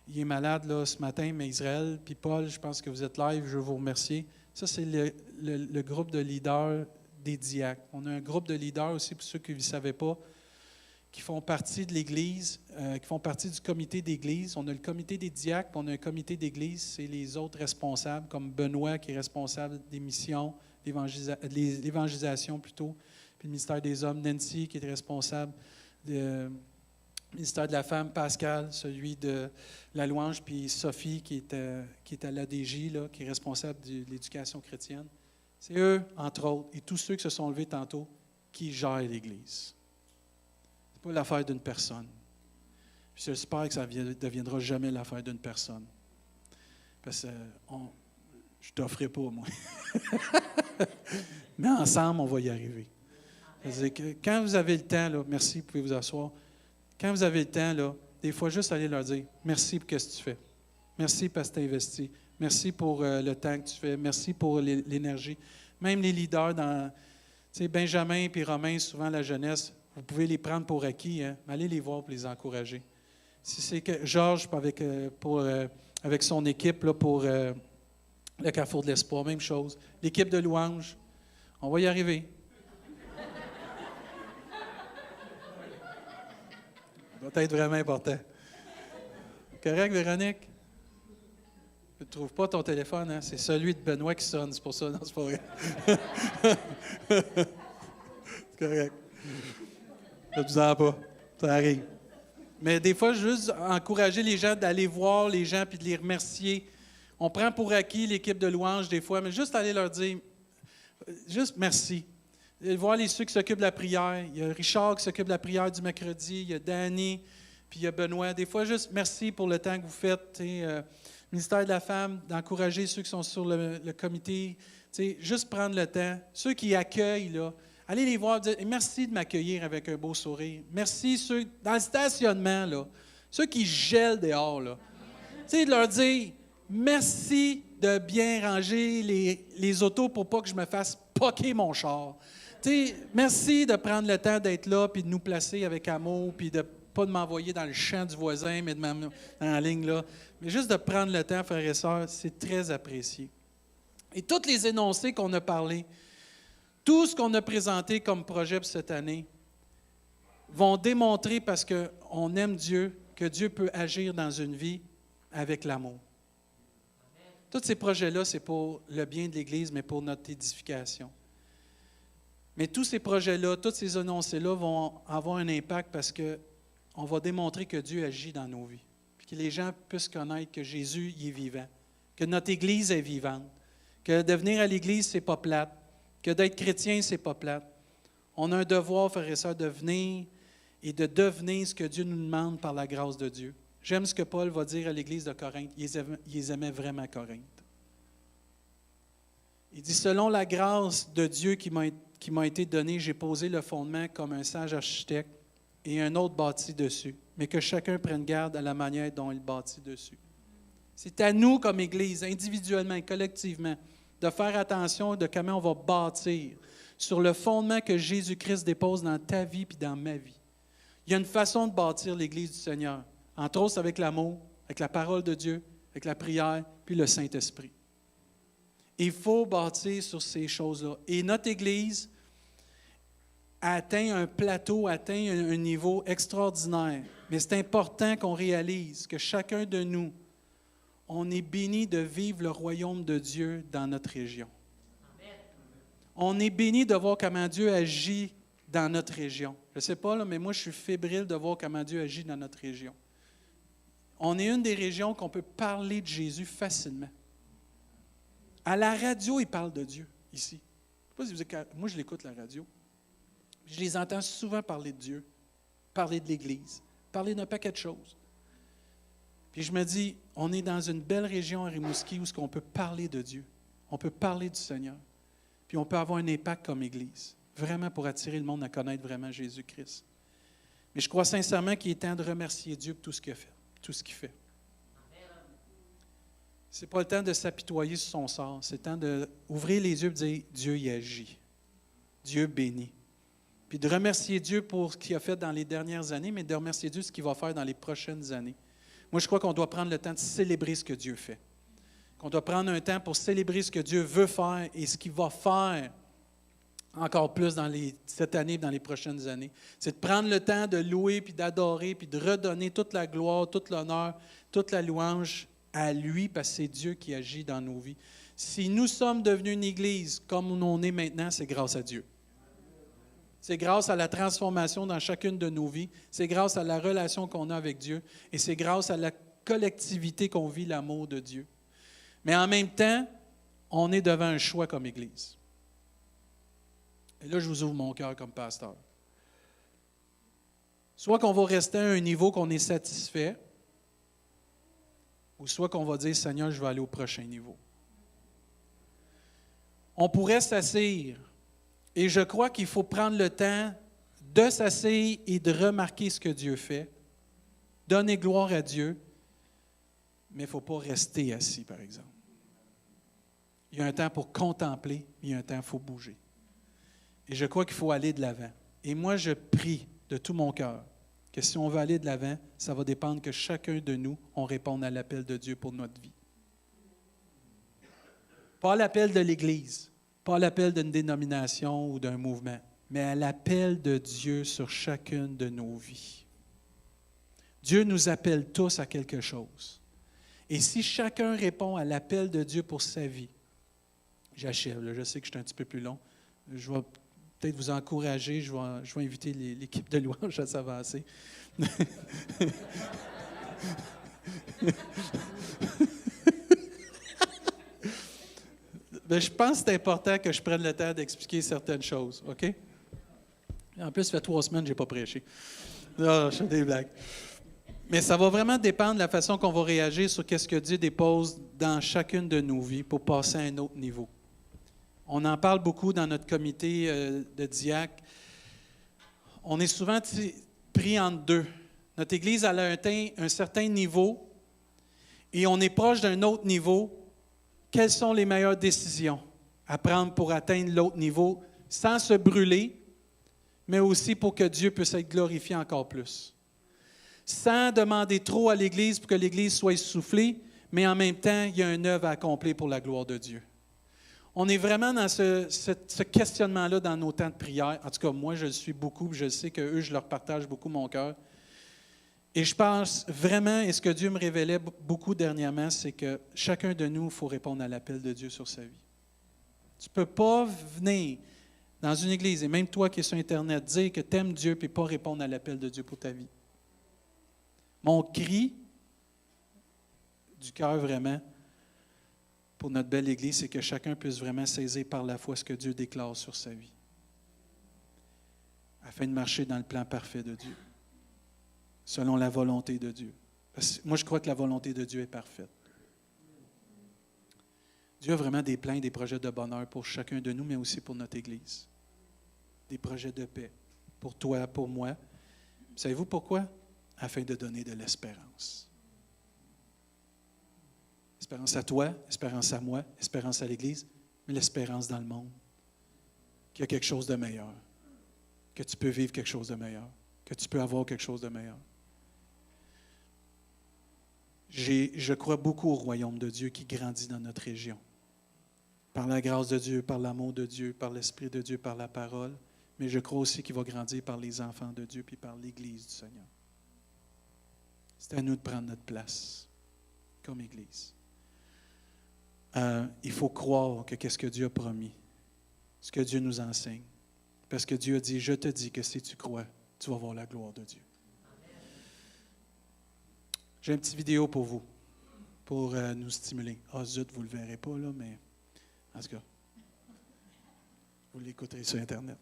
il est malade là, ce matin, mais Israël, puis Paul, je pense que vous êtes live. Je veux vous remercier. Ça, c'est le groupe de leaders des diacres. On a un groupe de leaders aussi, pour ceux qui ne le savaient pas, qui font partie de l'Église, qui font partie du comité d'Église. On a le comité des diacres, puis on a un comité d'Église, c'est les autres responsables, comme Benoît, qui est responsable des missions, l'évangélisation plutôt, puis le ministère des Hommes, Nancy, qui est responsable du ministère de la Femme, Pascal, celui de la louange, puis Sophie, qui est à l'ADJ, là, qui est responsable de l'éducation chrétienne. C'est eux, entre autres, et tous ceux qui se sont levés tantôt, qui gèrent l'Église. Ce n'est pas l'affaire d'une personne. Puis j'espère que ça ne deviendra jamais l'affaire d'une personne. Parce que je ne t'offrais pas, moi. Mais ensemble, on va y arriver. C'est-à-dire que quand vous avez le temps, là, merci, vous pouvez vous asseoir. Quand vous avez le temps, là, des fois, juste aller leur dire merci pour ce que tu fais. Merci parce que tu as investi. Merci pour le temps que tu fais. Merci pour l'énergie. Même les leaders, Benjamin et Romain, souvent la jeunesse, vous pouvez les prendre pour acquis, hein? Allez les voir pour les encourager. Si c'est que Georges avec son équipe là, pour le Carrefour de l'Espoir, même chose. L'équipe de louange, on va y arriver. Ça doit être vraiment important. Correct, Véronique? Tu ne trouves pas ton téléphone, hein? C'est celui de Benoît qui sonne, c'est pour ça. Non, c'est pas vrai. C'est correct. Ne vous en pas. Ça arrive. Mais des fois, juste encourager les gens d'aller voir les gens puis de les remercier. On prend pour acquis l'équipe de louange des fois, mais juste aller leur dire, juste merci. Voir ceux qui s'occupent de la prière. Il y a Richard qui s'occupe de la prière du mercredi, il y a Danny, puis il y a Benoît. Des fois, juste merci pour le temps que vous faites. Ministère de la Femme, d'encourager ceux qui sont sur le comité. Juste prendre le temps. Ceux qui accueillent, là, allez les voir et dire merci de m'accueillir avec un beau sourire. Merci ceux dans le stationnement, là, ceux qui gèlent dehors. Là. De leur dire merci de bien ranger les autos pour pas que je me fasse poquer mon char. Merci de prendre le temps d'être là puis de nous placer avec amour puis de pas de m'envoyer dans le champ du voisin, mais de m'amener dans la ligne là. Mais juste de prendre le temps, frères et sœurs, c'est très apprécié. Et tous les énoncés qu'on a parlé, tout ce qu'on a présenté comme projet pour cette année, vont démontrer, parce qu'on aime Dieu, que Dieu peut agir dans une vie avec l'amour. Tous ces projets-là, c'est pour le bien de l'Église, mais pour notre édification. Mais tous ces projets-là, tous ces énoncés-là vont avoir un impact parce qu'on va démontrer que Dieu agit dans nos vies. Puis que les gens puissent connaître que Jésus il est vivant, que notre Église est vivante, que de venir à l'Église, c'est pas plate, que d'être chrétien, c'est pas plate. On a un devoir, frères et sœurs, de venir et de devenir ce que Dieu nous demande par la grâce de Dieu. J'aime ce que Paul va dire à l'Église de Corinthe. Il les aimait vraiment Corinthe. Il dit, selon la grâce de Dieu qui m'a été donnée, j'ai posé le fondement comme un sage architecte et un autre bâti dessus, mais que chacun prenne garde à la manière dont il bâtit dessus. C'est à nous, comme Église, individuellement et collectivement, de faire attention de comment on va bâtir sur le fondement que Jésus-Christ dépose dans ta vie et dans ma vie. Il y a une façon de bâtir l'Église du Seigneur. Entre autres, avec l'amour, avec la parole de Dieu, avec la prière, puis le Saint-Esprit. Il faut bâtir sur ces choses-là. Et notre Église atteint un plateau, atteint un niveau extraordinaire. Mais c'est important qu'on réalise que chacun de nous, on est béni de vivre le royaume de Dieu dans notre région. Amen. On est béni de voir comment Dieu agit dans notre région. Je ne sais pas, là, mais moi, je suis fébrile de voir comment Dieu agit dans notre région. On est une des régions qu'on peut parler de Jésus facilement. À la radio, ils parlent de Dieu, ici. Je sais pas si moi, je l'écoute, la radio. Je les entends souvent parler de Dieu, parler de l'Église, parler d'un paquet de choses. Puis je me dis, on est dans une belle région à Rimouski où on peut parler de Dieu. On peut parler du Seigneur. Puis on peut avoir un impact comme Église, vraiment pour attirer le monde à connaître vraiment Jésus-Christ. Mais je crois sincèrement qu'il est temps de remercier Dieu pour tout ce qu'il fait. Tout ce qu'il fait. Ce n'est pas le temps de s'apitoyer sur son sort. C'est le temps d'ouvrir les yeux et de dire « Dieu y agit. Dieu bénit. » Puis de remercier Dieu pour ce qu'il a fait dans les dernières années, mais de remercier Dieu pour ce qu'il va faire dans les prochaines années. Moi, je crois qu'on doit prendre le temps de célébrer ce que Dieu fait. Qu'on doit prendre un temps pour célébrer ce que Dieu veut faire et ce qu'il va faire encore plus cette année et dans les prochaines années. C'est de prendre le temps de louer, puis d'adorer, puis de redonner toute la gloire, tout l'honneur, toute la louange à lui, parce que c'est Dieu qui agit dans nos vies. Si nous sommes devenus une Église comme on est maintenant, c'est grâce à Dieu. C'est grâce à la transformation dans chacune de nos vies. C'est grâce à la relation qu'on a avec Dieu. Et c'est grâce à la collectivité qu'on vit l'amour de Dieu. Mais en même temps, on est devant un choix comme Église. Et là, je vous ouvre mon cœur comme pasteur. Soit qu'on va rester à un niveau qu'on est satisfait, ou soit qu'on va dire, Seigneur, je vais aller au prochain niveau. On pourrait s'asseoir, et je crois qu'il faut prendre le temps de s'asseoir et de remarquer ce que Dieu fait, donner gloire à Dieu, mais il ne faut pas rester assis, par exemple. Il y a un temps pour contempler, il y a un temps, il faut bouger. Et je crois qu'il faut aller de l'avant. Et moi, je prie de tout mon cœur que si on veut aller de l'avant, ça va dépendre que chacun de nous, on réponde à l'appel de Dieu pour notre vie. Pas à l'appel de l'Église, pas à l'appel d'une dénomination ou d'un mouvement, mais à l'appel de Dieu sur chacune de nos vies. Dieu nous appelle tous à quelque chose. Et si chacun répond à l'appel de Dieu pour sa vie, j'achève, là, je sais que je suis un petit peu plus long, je vais peut-être vous encourager, je vais inviter l'équipe de louange à s'avancer. Ben, je pense que c'est important que je prenne le temps d'expliquer certaines choses, OK? En plus, ça fait 3 semaines que je n'ai pas prêché. Non, je fais des blagues. Mais ça va vraiment dépendre de la façon qu'on va réagir sur ce que Dieu dépose dans chacune de nos vies pour passer à un autre niveau. On en parle beaucoup dans notre comité de diacres. On est souvent pris entre deux. Notre Église elle a atteint un certain niveau et on est proche d'un autre niveau. Quelles sont les meilleures décisions à prendre pour atteindre l'autre niveau sans se brûler, mais aussi pour que Dieu puisse être glorifié encore plus? Sans demander trop à l'Église pour que l'Église soit essoufflée, mais en même temps, il y a une œuvre à accomplir pour la gloire de Dieu. On est vraiment dans ce questionnement-là dans nos temps de prière. En tout cas, moi, je le suis beaucoup, je sais qu'eux, je leur partage beaucoup mon cœur. Et je pense vraiment, et ce que Dieu me révélait beaucoup dernièrement, c'est que chacun de nous, il faut répondre à l'appel de Dieu sur sa vie. Tu ne peux pas venir dans une église, et même toi qui es sur Internet, dire que tu aimes Dieu et pas répondre à l'appel de Dieu pour ta vie. Mon cri du cœur vraiment, pour notre belle Église, c'est que chacun puisse vraiment saisir par la foi ce que Dieu déclare sur sa vie, afin de marcher dans le plan parfait de Dieu, selon la volonté de Dieu. Parce que moi, je crois que la volonté de Dieu est parfaite. Dieu a vraiment des plans et des projets de bonheur pour chacun de nous, mais aussi pour notre Église. Des projets de paix, pour toi, pour moi. Savez-vous pourquoi? Afin de donner de l'espérance. Espérance à toi, espérance à moi, espérance à l'Église, mais l'espérance dans le monde. Qu'il y a quelque chose de meilleur. Que tu peux vivre quelque chose de meilleur. Que tu peux avoir quelque chose de meilleur. Je crois beaucoup au royaume de Dieu qui grandit dans notre région. Par la grâce de Dieu, par l'amour de Dieu, par l'Esprit de Dieu, par la parole. Mais je crois aussi qu'il va grandir par les enfants de Dieu puis par l'Église du Seigneur. C'est à nous de prendre notre place comme Église. Il faut croire que qu'est-ce que Dieu a promis, ce que Dieu nous enseigne. Parce que Dieu a dit, je te dis que si tu crois, tu vas voir la gloire de Dieu. J'ai une petite vidéo pour vous, pour nous stimuler. Ah zut, vous ne le verrez pas, là, mais en tout cas, vous l'écouterez sur Internet.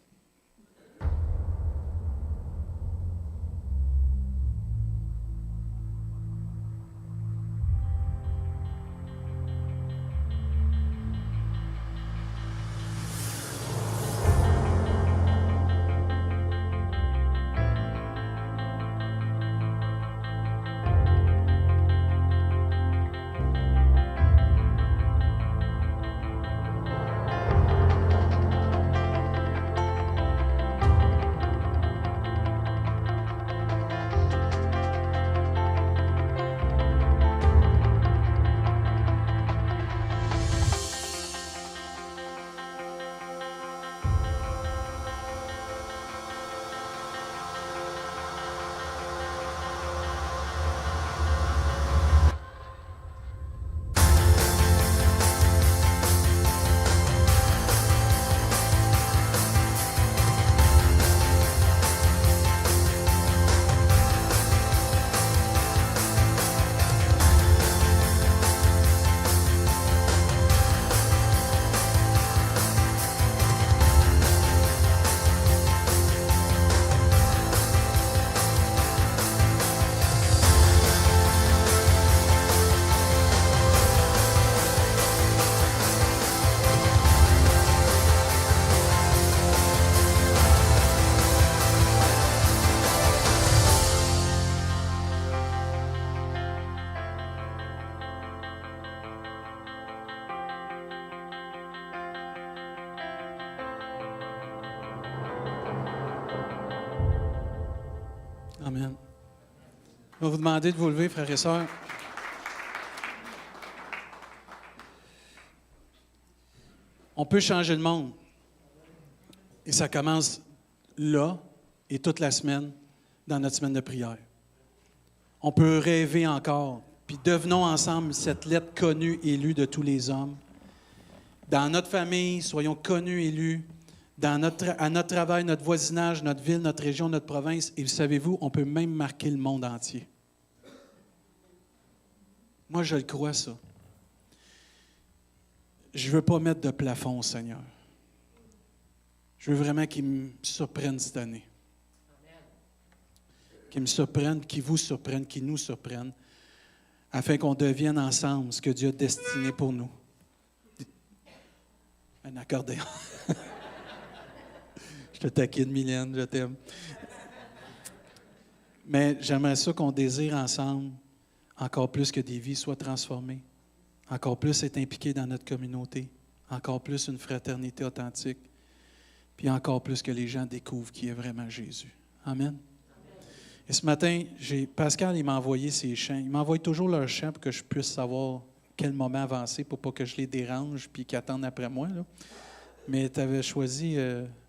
Je vais vous demander de vous lever, frères et sœurs. On peut changer le monde. Et ça commence là et toute la semaine, dans notre semaine de prière. On peut rêver encore, puis devenons ensemble cette lettre connue et lue de tous les hommes. Dans notre famille, soyons connus et lus. À notre travail, notre voisinage, notre ville, notre région, notre province. Et savez-vous, on peut même marquer le monde entier. Moi, je le crois, ça. Je ne veux pas mettre de plafond au Seigneur. Je veux vraiment qu'il me surprenne cette année. Qu'il me surprenne, qu'il vous surprenne, qu'il nous surprenne, afin qu'on devienne ensemble ce que Dieu a destiné pour nous. Un accordéon. Je te taquine, Mylène, je t'aime. Mais j'aimerais ça qu'on désire ensemble encore plus que des vies soient transformées, encore plus être impliqués dans notre communauté, encore plus une fraternité authentique, puis encore plus que les gens découvrent qui est vraiment Jésus. Amen. Et ce matin, Pascal, il m'a envoyé ses chants. Il m'envoie toujours leurs chants pour que je puisse savoir quel moment avancer pour pas que je les dérange puis qu'ils attendent après moi, là. Mais tu avais choisi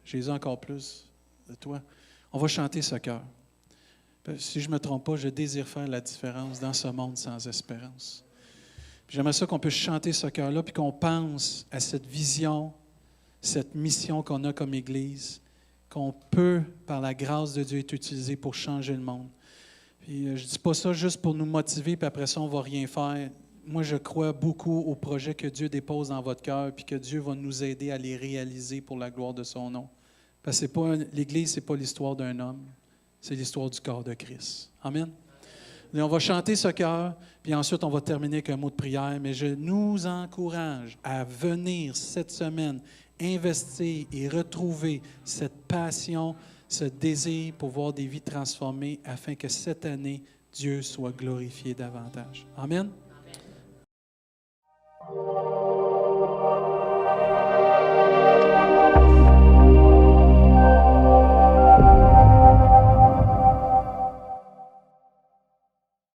Jésus encore plus de toi. On va chanter ce cœur. Si je ne me trompe pas, je désire faire la différence dans ce monde sans espérance. Puis j'aimerais ça qu'on puisse chanter ce cœur-là puis qu'on pense à cette vision, cette mission qu'on a comme Église, qu'on peut, par la grâce de Dieu, être utilisé pour changer le monde. Puis je ne dis pas ça juste pour nous motiver, puis après ça, on ne va rien faire. Moi, je crois beaucoup aux projets que Dieu dépose dans votre cœur, puis que Dieu va nous aider à les réaliser pour la gloire de son nom. Parce que l'Église, ce n'est pas l'histoire d'un homme, c'est l'histoire du corps de Christ. Amen. Et on va chanter ce cœur, puis ensuite, on va terminer avec un mot de prière. Mais je nous encourage à venir cette semaine investir et retrouver cette passion, ce désir pour voir des vies transformées afin que cette année, Dieu soit glorifié davantage. Amen.